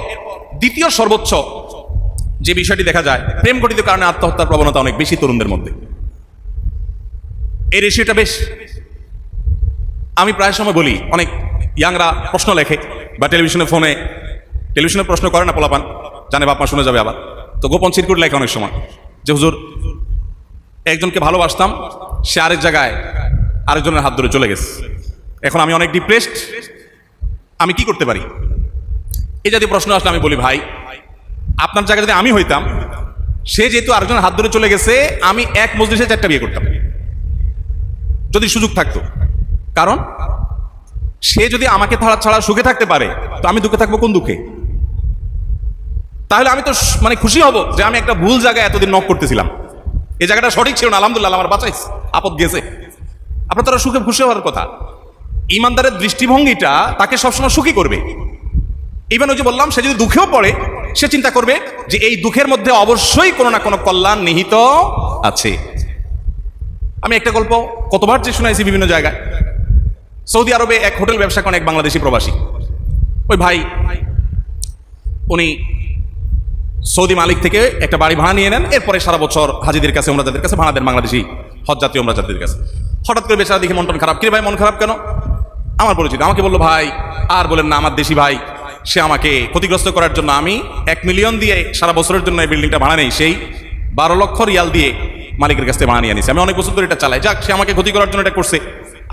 দ্বিতীয় সর্বোচ্চ যে বিষয়টি দেখা যায়, প্রেম ঘটিত কারণে আত্মহত্যার প্রবণতা অনেক বেশি তরুণদের মধ্যে। এই রেশিওটা বেশ, আমি প্রায় সময় বলি, অনেক ইয়াংরা প্রশ্ন লেখে বা টেলিভিশনে প্রশ্ন করে না, পোলাপান জানে বাপ মা শুনে যাবে আবার, তো গোপন চিরকুট লেখে অনেক সময় যে হুজুর একজনকে ভালোবাসতাম, সে আরেক জায়গায় আরেকজনের হাত ধরে চলে গেছে, এখন আমি অনেক ডিপ্রেসড, আমি কি করতে পারি? এই জাতীয় প্রশ্ন আসলে আমি বলি, ভাই আপনার জায়গায় যদি আমি হইতাম, সে যেহেতু আরেকজনের হাত ধরে চলে গেছে, আমি এক মজলিসে 4টা বিয়ে করতাম যদি সুযোগ থাকতো। কারণ সে যদি আমাকে ছাড়া সুখে থাকতে পারে, তো আমি দুঃখে থাকবো কোন দুঃখে? তাহলে আমি তো মানে খুশি হব যে আমি একটা ভুল জায়গায় এতদিন নক করতেছিলাম, এই জায়গাটা সঠিক ছিল না, আলহামদুলিল্লাহ আমার বাঁচাইছে, আপদ গেছে। আপনার তারা সুখে খুশি হওয়ার কথা। ইমানদারের দৃষ্টিভঙ্গিটা তাকে সবসময় সুখী করবে। ইভেন ওই যে বললাম, সে যদি দুঃখেও পড়ে, সে চিন্তা করবে যে এই দুঃখের মধ্যে অবশ্যই কোনো না কোনো কল্যাণ নিহিত আছে। আমি একটা গল্প কতবার যে শুনাইছি বিভিন্ন জায়গায়। সৌদি আরবে এক হোটেল ব্যবসা করেন এক বাংলাদেশি প্রবাসী। ওই ভাই উনি সৌদি মালিক থেকে একটা বাড়ি ভাড়া নিয়ে নেন, এরপরে সারা বছর হাজিদের কাছে, ওমরাদের কাছে ভাড়া দেন, বাংলাদেশি হজযাত্রী ওমরাদের কাছে। হঠাৎ করে বেচারা দেখে মন খারাপ। কি ভাই মন খারাপ কেন? আমার পরিচিত আমাকে বললো, ভাই আর বলেন না, আমার দেশি ভাই সে আমাকে ক্ষতিগ্রস্ত করার জন্য আমি 1 মিলিয়ন দিয়ে সারা বছরের জন্য এই বিল্ডিংটা ভাড়া নেই, সেই 12 লক্ষ রিয়াল দিয়ে মালিকের কাছে ভাড়া নিয়ে নিয়েছি, আমি অনেক বছর ধরে এটা চালাই, যাক সে আমাকে ক্ষতি করার জন্য এটা করছে,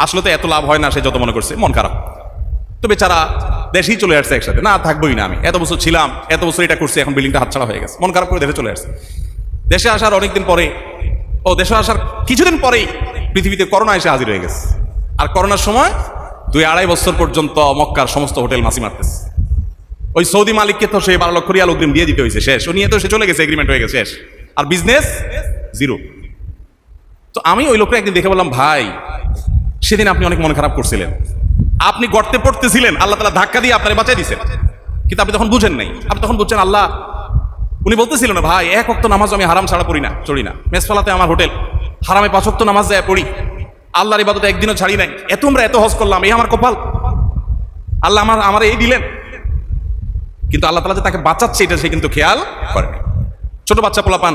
আসলে তো এত লাভ হয় না সে যত মনে করছে, মন খারাপ। তো বেচারা দেশেই চলে আসছে একসাথে, না থাকবোই না, আমি এত বছর ছিলাম, এত বছর এটা করছি, এখন বিল্ডিংটা হাতছাড়া হয়ে গেছে, মন খারাপ করে দেশে চলে আসছে। দেশে আসার অনেকদিন পরে, দেশে আসার কিছুদিন পরেই পৃথিবীতে করোনা এসে হাজির হয়ে গেছে। আর করোনার সময় 2-2.5 বছর পর্যন্ত মক্কার সমস্ত হোটেল মাসি মারতেছে। ওই সৌদি মালিককে তো সে 12 লক্ষ রিয়াল অগ্রিম দিয়ে দিতে হয়েছে, শেষ, ও নিয়ে তো সে চলে গেছে, এগ্রিমেন্ট হয়ে গেছে, শেষ, আর বিজনেস জিরো। তো আমি ওই লোকটা একদিন দেখে বললাম, ভাই সেদিন আপনি অনেক মন খারাপ করছিলেন, আপনি গর্তে পড়তেছিলেন, আল্লাহ তাআলা ধাক্কা দিয়ে আপনারে বাঁচাই দিয়েছেন, কিন্তু আপনি তখন বুঝেন নাই। আপনি তখন বুঝছেন আল্লাহ, উনি বলতেছিলেন না, ভাই 1 ওয়াক্ত নামাজ আমি হারাম ছাড়া পড়ি না, চড়ি না, মেসফালাতে আমার হোটেল, হারামে 5 ওয়াক্ত নামাজ যায় পড়ি, আল্লাহর ইবাদত একদিনও ছাড়ি নাই, আমরা এত হজ করলাম, এই আমার কপাল, আল্লাহ আমার এই দিলেন। কিন্তু আল্লাহ তাআলা যে তাকে বাঁচাচ্ছে এটা সে কিন্তু খেয়াল করে। ছোট বাচ্চা পোলাপান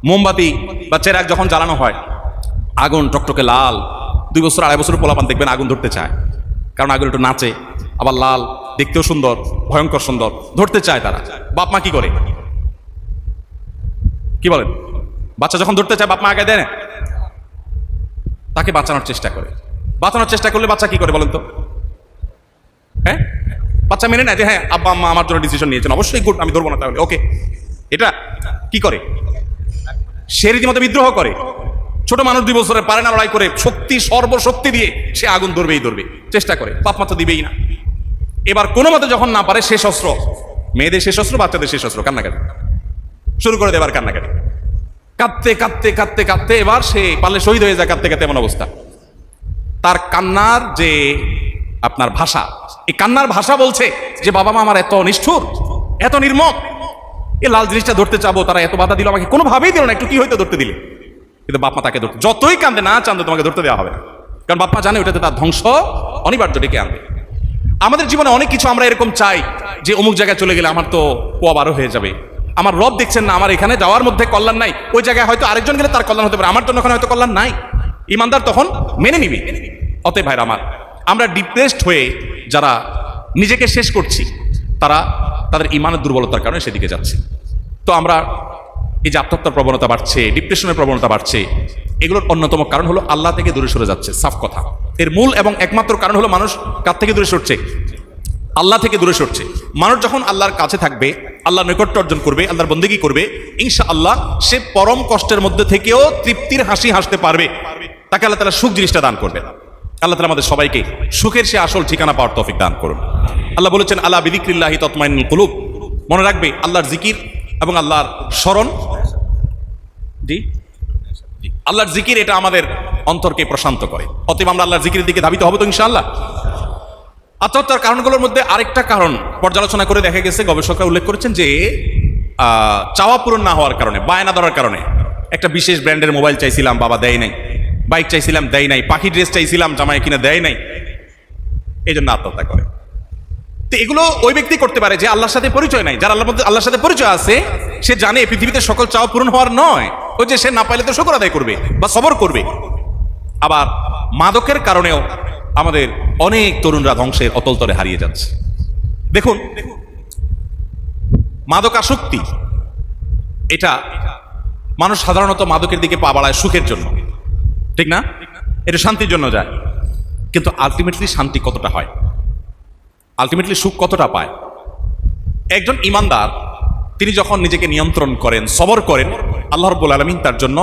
মোমবাতি বা চেরাগ যখন জ্বালানো হয়, আগুন টকটকে লাল, 2 বছর 2.5 বছর পোলাপান দেখবেন আগুন ধরতে চায়, কারণ আগুন একটু নাচে, আবার লাল, দেখতেও সুন্দর, ভয়ঙ্কর সুন্দর, ধরতে চায় তারা। বাপ মা কি করে, কি বলেন? বাচ্চা যখন ধরতে চায় বাপ মা আগে দেয় না, তাকে বাঁচানোর চেষ্টা করে। বাঁচানোর চেষ্টা করলে বাচ্চা কি করে বলেন তো? হ্যাঁ, বাচ্চা মেনে নেয় যে হ্যাঁ আব্বা আম্মা আমার জন্য ডিসিশন নিয়েছেন, অবশ্যই গুড, আমি ধরবো না তাহলে, ওকে। এটা কি করে? সে রীতিমতো বিদ্রোহ করে। ছোট মানুষ 2 বছরে পারে না, লড়াই করে শক্তি, সর্বশক্তি দিয়ে সে আগুন ধরবেই ধরবে, চেষ্টা করে, বাপ মা তো দিবেই না। এবার কোনো মতে যখন না পারে, শেষ অস্ত্র, মেয়েদের শেষ অস্ত্র, বাচ্চাদের শেষ অস্ত্র, কান্নাকাটি শুরু করে দেবার, কান্নাকাটি, কাঁদতে কাঁদতে কাঁদতে কাঁদতে এবার সে পারলে শহীদ হয়ে যায় কাঁদতে কাঁদতে, এমন অবস্থা। তার কান্নার যে আপনার ভাষা, এই কান্নার ভাষা বলছে যে বাবা মা আমার এত নিষ্ঠুর, এত নির্মম, এই লাল জিনিসটা ধরতে চাবো, তারা এত বাধা দিল আমাকে, কোনোভাবেই দিল না, একটু কি হয়তো ধরতে দিলে, কিন্তু বাপ মা তাকে ধরতে, যতই কান্দে না চান্দে তোমাকে ধরতে দেওয়া হবে না, কারণ বাপ মা জানে ওটাতে তার ধ্বংস অনিবার্য ডেকে আনবে। আমাদের জীবনে অনেক কিছু আমরা এরকম চাই যে অমুক জায়গায় চলে গেলে আমার তো পোয়া 12 হয়ে যাবে, আমার রব দেখছেন না আমার এখানে যাওয়ার মধ্যে কল্যাণ নাই, ওই জায়গায় হয়তো আরেকজন গেলে তার কল্যাণ হতে পারে, আমার জন্য ওখানে হয়তো কল্যাণ নাই। ইমানদার তখন মেনে নিবি। অতএব ভাইরা আমার, আমরা ডিপ্রেসড হয়ে যারা নিজেকে শেষ করছি, তারা তাদের ইমানের দুর্বলতার কারণে সেদিকে যাচ্ছে। তো আমরা এই যে আত্মহত্যার প্রবণতা বাড়ছে, ডিপ্রেশনের প্রবণতা বাড়ছে, এগুলোর অন্যতম কারণ হলো আল্লাহ থেকে দূরে সরে যাচ্ছে, সাফ কথা। এর মূল এবং একমাত্র কারণ হলো মানুষ কার থেকে দূরে সরছে? আল্লাহ থেকে দূরে সরছে। মানুষ যখন আল্লাহর কাছে থাকবে, আল্লাহর নৈকট্য অর্জন করবে, আল্লাহর বন্দেগী করবে, ইনশাআল্লাহ সে পরম কষ্টের মধ্যে থেকেও তৃপ্তির হাসি হাসতে পারবে। তাকে আল্লাহ তাআলা সুখ জিনিসটা দান করবে। আল্লাহ তাআলা আমাদের সবাইকে সুখের সে আসল ঠিকানা পাওয়ার তৌফিক দান করুন। আল্লাহ বলেছেন, আলা বিযিকরিল্লাহি তাতমাইন্নুল কুলুব, মনে রাখবে আল্লাহর জিকির এবং আল্লাহর স্মরণ, জি আল্লাহর জিকির, এটা আমাদের অন্তরকে প্রশান্ত করে। অতএব আমরা আল্লাহর জিকিরের দিকে ধাবিত হব তো ইনশাআল্লাহ। আত্মহত্যার কারণগুলোর মধ্যে আরেকটা কারণ পর্যালোচনা করে দেখা গেছে, গবেষকরা উল্লেখ করেছেন যে চাওয়া পূরণ না হওয়ার কারণে, বায়না ধরার কারণে। একটা বিশেষ ব্র্যান্ডের মোবাইল চাইছিলাম, বাবা দেয় নাই, বাইক চাইছিলাম দেয় নাই, পাখি ড্রেস চাইছিলাম, জামাই কিনে দেয় নাই, এই জন্য আত্মহত্যা করে। তো এগুলো ওই ব্যক্তি করতে পারে যে আল্লাহর সাথে পরিচয় নাই। যার আল্লাহর সাথে পরিচয় আছে, সে জানে পৃথিবীতে সকল চাওয়া পূরণ হওয়ার নয়, ওই যে সে না পাইলে তো শুকর আদায় করবে বা সবর করবে। আবার মাদকের কারণেও আমাদের অনেক তরুণরা ধ্বংসের অতল তলে হারিয়ে যাচ্ছে। দেখুন, মাদক আসক্তি, এটা মানুষ সাধারণত মাদকের দিকে পা বাড়ায় সুখের জন্য, ঠিক না? এটা শান্তির জন্য যায়, কিন্তু আলটিমেটলি শান্তি কতটা হয়, আলটিমেটলি সুখ কতটা পায়? একজন ইমানদার তিনি যখন নিজেকে নিয়ন্ত্রণ করেন, সবর করেন, আল্লাহ রাব্বুল আলামিন তার জন্য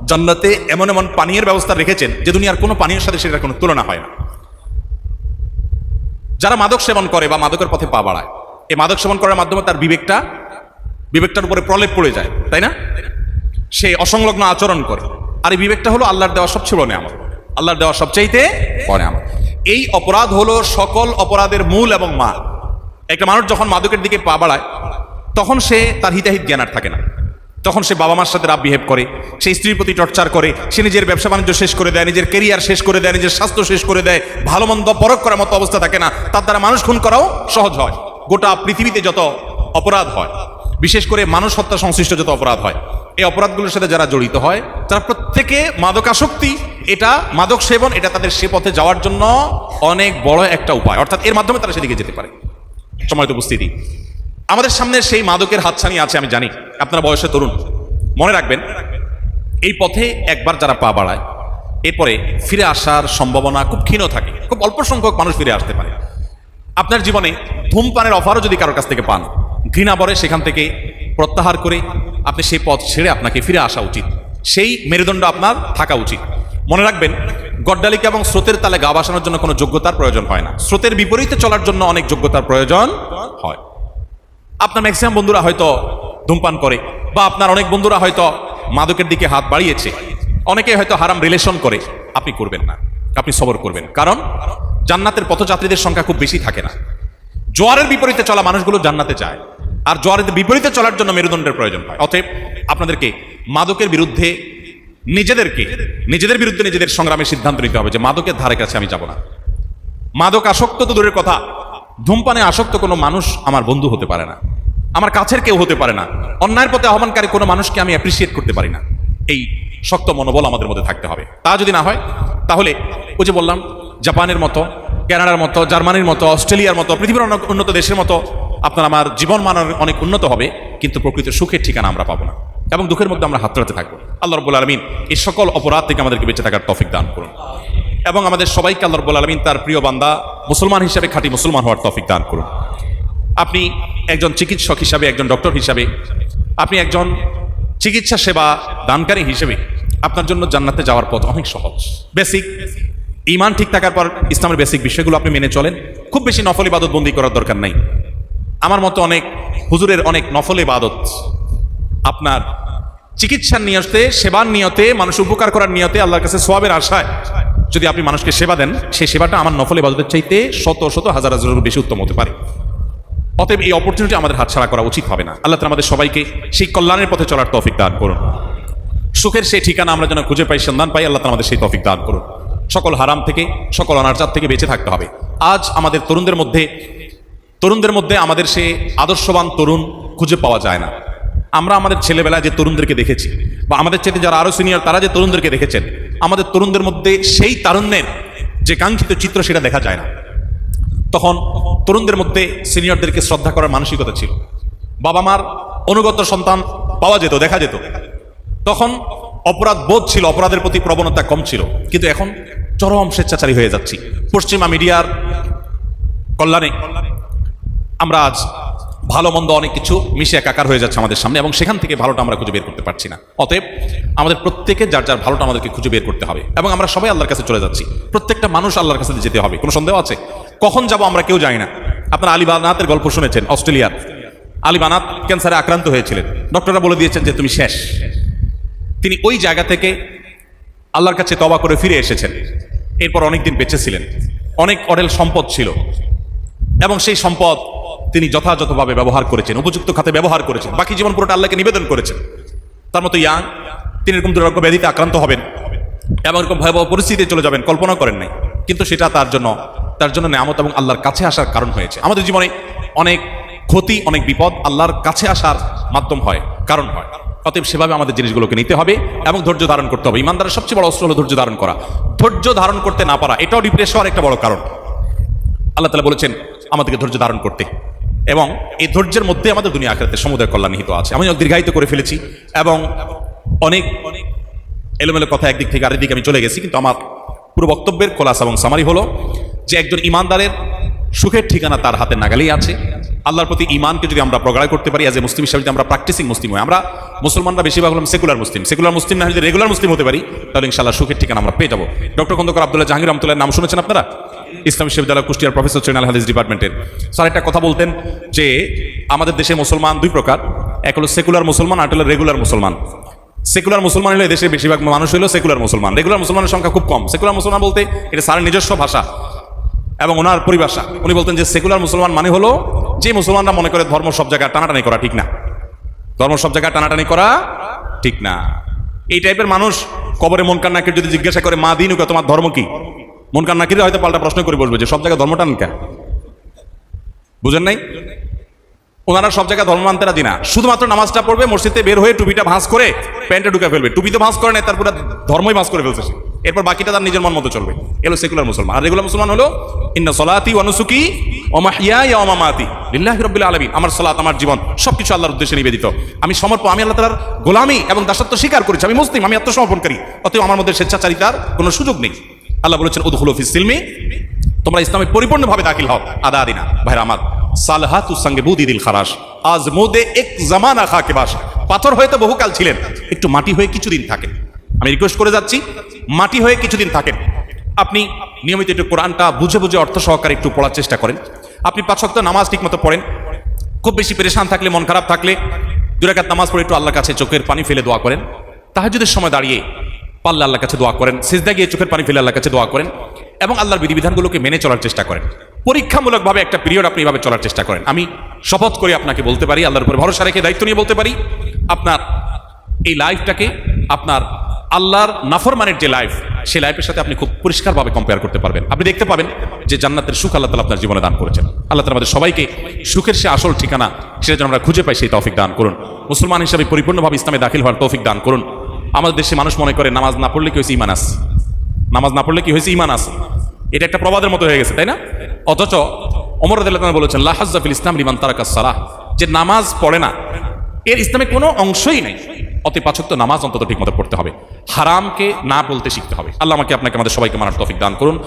জান্নাতে এমন এমন পানীয়ের ব্যবস্থা রেখেছেন যে দুনিয়ার কোনো পানীয়ের সাথে সেটার কোনো তুলনা হয় না। যারা মাদক সেবন করে বা মাদকের পথে পা বাড়ায়, এই মাদক সেবন করার মাধ্যমে তার বিবেকটার উপরে প্রলেপ পড়ে যায়, তাই না? সে অসংলগ্ন আচরণ করে। আর এই বিবেকটা হলো আল্লাহর দেওয়া সবচেয়ে বড় নিয়ামত, আল্লাহর দেওয়া সবচাইতে বড় নিয়ামত। এই অপরাধ হলো সকল অপরাধের মূল এবং মা। একটা মানুষ যখন মাদকের দিকে পা বাড়ায়, তখন সে তার হিতাহিত জ্ঞান আর থাকে না। তখন সে বাবা মার সাথে রাব বিহেভ করে, সে স্ত্রীর প্রতি টর্চার করে, সে নিজের ব্যবসা বাণিজ্য শেষ করে দেয়, নিজের কেরিয়ার শেষ করে দেয়, নিজের স্বাস্থ্য শেষ করে দেয়, ভালো মন্দ পরখ করার মতো অবস্থা থাকে না। তার দ্বারা মানুষ খুন করাও সহজ হয়। গোটা পৃথিবীতে যত অপরাধ হয়, বিশেষ করে মানুষ হত্যা সংশ্লিষ্ট যত অপরাধ হয়, এই অপরাধগুলোর সাথে যারা জড়িত হয়, তারা প্রত্যেকে মাদকাসক্তি, এটা মাদক সেবন, এটা তাদের সে পথে যাওয়ার জন্য অনেক বড় একটা উপায়, অর্থাৎ এর মাধ্যমে তারা সেদিকে যেতে পারে। সময়ত উপস্থিতি, আমাদের সামনে সেই মাদকের হাতছানি আছে, আমি জানি আপনারা বয়সে তরুণ, মনে রাখবেন এই পথে একবার যারা পা বাড়ায়, এরপরে ফিরে আসার সম্ভাবনা খুব ক্ষীণ থাকে, খুব অল্প সংখ্যক মানুষ ফিরে আসতে পারে। আপনার জীবনে ধূমপানের অফারও যদি কারোর কাছ থেকে পান, ঘৃণা বরে সেখান থেকে প্রত্যাহার করে আপনি সেই পথ ছেড়ে আপনাকে ফিরে আসা উচিত, সেই মেরুদণ্ড আপনার থাকা উচিত। মনে রাখবেন, গড্ডালিকা এবং স্রোতের তালে গা ভাসানোর জন্য কোনো যোগ্যতার প্রয়োজন হয় না, স্রোতের বিপরীতে চলার জন্য অনেক যোগ্যতার প্রয়োজন হয়। আপনার ম্যাক্সিমাম বন্ধুরা হয়তো ধূমপান করে, বা আপনার অনেক বন্ধুরা হয়তো মাদকের দিকে হাত বাড়িয়েছে, অনেকে হয়তো হারাম রিলেশন করে। আপনি করবেন না, আপনি সবর করবেন, কারণ জান্নাতের পথযাত্রীদের সংখ্যা খুব বেশি থাকে না। জোয়ারের বিপরীতে চলা মানুষগুলো জান্নাতে যায়, আর জোয়ারের বিপরীতে চলার জন্য মেরুদণ্ডের প্রয়োজন হয়। অতএব আপনাদেরকে মাদকের বিরুদ্ধে নিজেদের বিরুদ্ধে নিজেদের সংগ্রামের সিদ্ধান্ত নিতে হবে যে মাদকের ধারে কাছে আমি যাব না। মাদক আসক্ত তো দূরের কথা, ধূমপানে আসক্ত কোনো মানুষ আমার বন্ধু হতে পারে না। আমার কাছের কেউ হতে পারে না, অন্যায়ের পথে আহ্বানকারী কোনো মানুষকে আমি অ্যাপ্রিসিয়েট করতে পারি না। এই শক্ত মনোবল আমাদের মধ্যে থাকতে হবে। তা যদি না হয় তাহলে ওই যে বললাম, জাপানের মতো, কানাডার মতো, জার্মানির মতো, অস্ট্রেলিয়ার মতো, পৃথিবীর অনেক উন্নত দেশের মতো আপনার আমার জীবন মান অনেক উন্নত হবে, কিন্তু প্রকৃত সুখের ঠিকানা আমরা পাবো না এবং দুঃখের মধ্যে আমরা হাতড়াতে থাকবো। আল্লাহ রাব্বুল আলামিন এই সকল অপরাধ থেকে আমাদেরকে বেঁচে থাকার তৌফিক দান করুন এবং আমাদের সবাইকে আল্লাহ রাব্বুল আলামিন তার প্রিয় বান্দা মুসলমান হিসেবে খাঁটি মুসলমান হওয়ার তৌফিক দান করুন। আপনি একজন চিকিৎসক হিসাবে, একজন ডক্টর হিসাবে, আপনি একজন চিকিৎসা সেবা দানকারী হিসেবে আপনার জন্য জান্নাতে যাওয়ার পথ অনেক সহজ। বেসিক ঈমান ঠিক থাকার পর ইসলামের বেসিক বিষয়গুলো আপনি মেনে চলেন। খুব বেশি নফল ইবাদত বন্দী করার দরকার নাই। আমার মতো অনেক হুজুরের অনেক নফল ইবাদত আপনার চিকিৎসার নিয়তে, সেবার নিয়তে, মানুষ উপকার করার নিয়তে, আল্লাহর কাছে সওয়াবের আশায় যদি আপনি মানুষকে সেবা দেন, সেই সেবাটা আমার নফল ইবাদতের চাইতে শত শত হাজার হাজারের বেশি উত্তম হতে পারে। অতএব এই অপরচুনিটি আমাদের হাতছাড়া করা উচিত হবে না। আল্লাহ তাআলা আমাদের সবাইকে সেই কল্যাণের পথে চলার তৌফিক দান করুন। সুখের সেই ঠিকানা আমরা যেন খুঁজে পাই, সন্ধান পাই। আল্লাহ তাআলা আমাদের সেই তৌফিক দান করুন। সকল হারাম থেকে, সকল অনাচার থেকে বেঁচে থাকতে হবে। আজ আমাদের তরুণদের মধ্যে আমাদের সে আদর্শবান তরুণ খুঁজে পাওয়া যায় না। আমরা আমাদের ছেলেবেলায় যে তরুণদেরকে দেখেছি বা আমাদের চেয়ে যারা আরো সিনিয়র তারা যে তরুণদেরকে দেখেছেন, আমাদের তরুণদের মধ্যে সেই তারুণ্যের যে কাঙ্ক্ষিত চিত্র সেটা দেখা যায় না। তখন তরুণদের মধ্যে সিনিয়রদেরকে শ্রদ্ধা করার মানসিকতা ছিল, বাবা মার অনুগত সন্তান পাওয়া যেত, দেখা যেত। তখন অপরাধ বোধ ছিল, অপরাধের প্রতি প্রবণতা কম ছিল। কিন্তু এখন চরম স্বেচ্ছাচারী হয়ে যাচ্ছি। পশ্চিমা মিডিয়ার কল্যাণে আমরা আজ ভালো মন্দ অনেক কিছু মিশে একাকার হয়ে যাচ্ছে আমাদের সামনে এবং সেখান থেকে ভালোটা আমরা খুঁজে বের করতে পারছি না। অতএব আমাদের প্রত্যেকে যার যার ভালোটা আমাদেরকে খুঁজে বের করতে হবে এবং আমরা সবাই আল্লাহর কাছে চলে যাচ্ছি। প্রত্যেকটা মানুষ আল্লাহর কাছে যেতে হবে, কোনো সন্দেহ আছে? কখন যাব আমরা কেউ জানি না। আপনারা আলী বানাতের গল্প শুনেছেন। অস্ট্রেলিয়ার আলী বানাত ক্যান্সারে আক্রান্ত হয়েছিলেন। ডক্টররা বলে দিয়েছেন যে তুমি শেষ। তিনি ওই জায়গা থেকে আল্লাহর কাছে তওবা করে ফিরে এসেছেন। এরপর অনেকদিন বেঁচে ছিলেন, অনেক অঢেল সম্পদ ছিল এবং সেই সম্পদ তিনি যথাযথভাবে ব্যবহার করেছেন, উপযুক্ত খাতে ব্যবহার করেছেন, বাকি জীবন পুরোটা আল্লাহকে নিবেদন করেছেন। তার মতো ইয়াং তিনি এরকম দুরারোগ্য ব্যাধিতে আক্রান্ত হবেন এবং এরকম ভয়াবহ পরিস্থিতিতে চলে যাবেন, কল্পনা করেন নাই। কিন্তু সেটা তার জন্য নেয়ামত এবং আল্লাহর কাছে আসার কারণ হয়েছে। আমাদের জীবনে অনেক ক্ষতি, অনেক বিপদ আল্লাহর কাছে আসার মাধ্যম হয়, কারণ হয়। অতএব সেভাবে আমাদের জিনিসগুলোকে নিতে হবে এবং ধৈর্য ধারণ করতে হবে। ইমানদারের সবচেয়ে বড় অস্ত্র হলো ধৈর্য ধারণ করা। ধৈর্য ধারণ করতে না পারা এটাও ডিপ্রেস হওয়ার একটা বড় কারণ। আল্লাহ তাআলা বলেছেন আমাদেরকে ধৈর্য ধারণ করতে এবং এই ধৈর্যের মধ্যে আমাদের দুনিয়া আখিরাতের সমুদয় কল্যাণ নিহিত আছে। আমি দীর্ঘায়িত করে ফেলেছি এবং অনেক এলোমেলো কথা একদিক থেকে আরেক দিকে আমি চলে গেছি, কিন্তু আমার পুরো বক্তব্যের খোলাসা এবং সামারি হলো যে একজন ইমানদারের সুখের ঠিকানা তার হাতের নাগালেই আছে। আল্লাহর প্রতি ইমানকে যদি আমরা প্রগাঢ় করতে পারি, এজ এ মুসলিম হিসাবে যদি আমরা প্র্যাকটিসিং মুসলিম হয়, আমরা মুসলমানরা বেশিরভাগ হলাম সেকুলার মুসলিম না হলে রেগুলার মুসলিম হতে পারি, তাহলে ইনশাআল্লাহ সুখের ঠিকানা আমরা পেয়ে যাবো। ডক্টর খন্দকার আব্দুল্লাহ জাহাঙ্গীর রহমতুল্লাহর নাম শুনেছেন আপনারা? ইসলাম বিশ্ববিদ্যালয় কুষ্টিয়ার প্রফেসর ছিলেন, আল হাদিস ডিপার্টমেন্টের। স্যার একটা কথা বলতেন যে আমাদের দেশে মুসলমান দুই প্রকার, এক হলো সেকুলার মুসলমান, আর হলো রেগুলার মুসলমান। সেকুলার মুসলমান হলে দেশের বেশিরভাগ মানুষ হলো সেকুলার মুসলমান, রেগুলার মুসলমানের সংখ্যা খুব কম। সেকুলার মুসলমান বলতে এটা স্যারের নিজস্ব ভাষা এবং ওনার পরিভাষা। উনি বলতেন যে সেকুলার মুসলমান মানে হলো যে মুসলমানরা মনে করে ধর্ম সব জায়গায় টানাটানি করা ঠিক না, ধর্ম সব জায়গায় টানাটানি করা ঠিক না। এই টাইপের মানুষ কবরে মুনকার নাকির যদি জিজ্ঞাসা করে মা দিনুকা তোমার ধর্ম কি, মুনকার নাকির হয়তো পাল্টা প্রশ্ন করে বলবে যে সব জায়গায় ধর্ম টান কেন, বুঝেন নাই? ওনারা সব জায়গায় ধর্ম মানতে রাজি না, শুধুমাত্র নামাজটা পড়বে, মসজিদে বের হয়ে টুপিটা ভাঁজ করে প্যান্টে ঢুকে ফেলবে। টুপি তো ভাঁজ করে নেয়, তার পুরো ধর্মই ভাঁজ করে ফেলছে, এরপর বাকিটা তার নিজের মন মতো চলবে। এলো সেকুলার মুসলমান। আর রেগুলার মুসলমান হলো ইন্না সলাতি ওয়া নুসুকি ওয়া মাহইয়ায়া ওয়া মামাতি লিল্লাহি রাব্বিল আলামিন। আমার সালাত, আমার জীবন সবকিছু আল্লাহর উদ্দেশ্যে নিবেদিত। আমি সমর্পণ, আমি আল্লাহ তাআলার গোলামি এবং দাসত্ব স্বীকার করেছি, আমি মুসলিম, আমি আত্মসমর্পণকারী। অতএব আমার মধ্যে স্বেচ্ছাচারিতার কোনো সুযোগ নেই। আল্লাহ বলেছেন উদখুলু ফিস সিলমি, তোমরা ইসলামে পরিপূর্ণভাবে দাখিল হও। আদা দিনা ভাইরা আমার, সালহাতু সঙ্গে বুদি দিল খারাস আজ মোদে এক জামানা খাকে বাস। পাথর হয়ে তো বহুকাল ছিলেন, একটু মাটি হয়ে কিছুদিন থাকেন। আমি রিকোয়েস্ট করে যাচ্ছি, মাটি হয়ে কিছুদিন থাকেন। আপনি নিয়মিত একটু কোরআনটা বুঝে বুঝে অর্থ সহকারে একটু পড়ার চেষ্টা করেন। আপনি 5 ওয়াক্ত নামাজ ঠিক মতো পড়েন। খুব বেশি পেরেশান থাকলে, মন খারাপ থাকলে 2 রাকাত নামাজ পড়ে একটু আল্লাহর কাছে চোখের পানি ফেলে দোয়া করেন। তাহাজ্জুদের সময় দাঁড়িয়ে পারলে আল্লাহর কাছে দোয়া করেন। সিজদা গিয়ে চোখের পানি ফেলে আল্লাহর কাছে দোয়া করেন এবং আল্লাহর বিধিবিধানগুলোকে মেনে চলার চেষ্টা করেন। পরীক্ষামূলকভাবে একটা পিরিয়ড আপনি এভাবে চলার চেষ্টা করেন। আমি শপথ করে আপনাকে বলতে পারি, আল্লাহর উপরে ভরসা রেখে দায়িত্ব নিয়ে বলতে পারি, আপনার এই লাইফটাকে আপনার আল্লাহর নাফরমানের যে লাইফ, সেই লাইফের সাথে আপনি খুব পরিষ্কারভাবে কম্পেয়ার করতে পারবেন। আপনি দেখতে পাবেন যে জান্নাতের সুখ আল্লাহ তাআলা আপনার জীবনে দান করেছেন। আল্লাহ তাআলা আমাদের সবাইকে সুখের সে আসল ঠিকানা সেটা যেন আমরা খুঁজে পাই, সেই তৌফিক দান করুন। মুসলমান হিসাবে পরিপূর্ণভাবে ইসলামে দাখিল হওয়ার তৌফিক দান করুন। আমাদের দেশে মানুষ মনে করে নামাজ না পড়লে কি হয়েছে, ইমান আছে, নামাজ না পড়লে কি হয়েছে, ইমান আছে। এটা একটা প্রবাদের মতো হয়ে গেছে, তাই না? অথচ ওমর রাদিয়াল্লাহু তাআলা বলেছেন, লা হাজ্জা ফিল ইসলাম লিমান তারাকাস সালাহ, যে নামাজ পড়ে না এর ইসলামে কোনো অংশই নেই। অতি পাঁচক্ত নামাজ অন্তত ঠিক মতো পড়তে হবে, হারামকে না বলতে শিখতে হবে। আল্লাহ আমাকে আপনাকে আমাদের সবাইকে মানার তৌফিক দান করুন।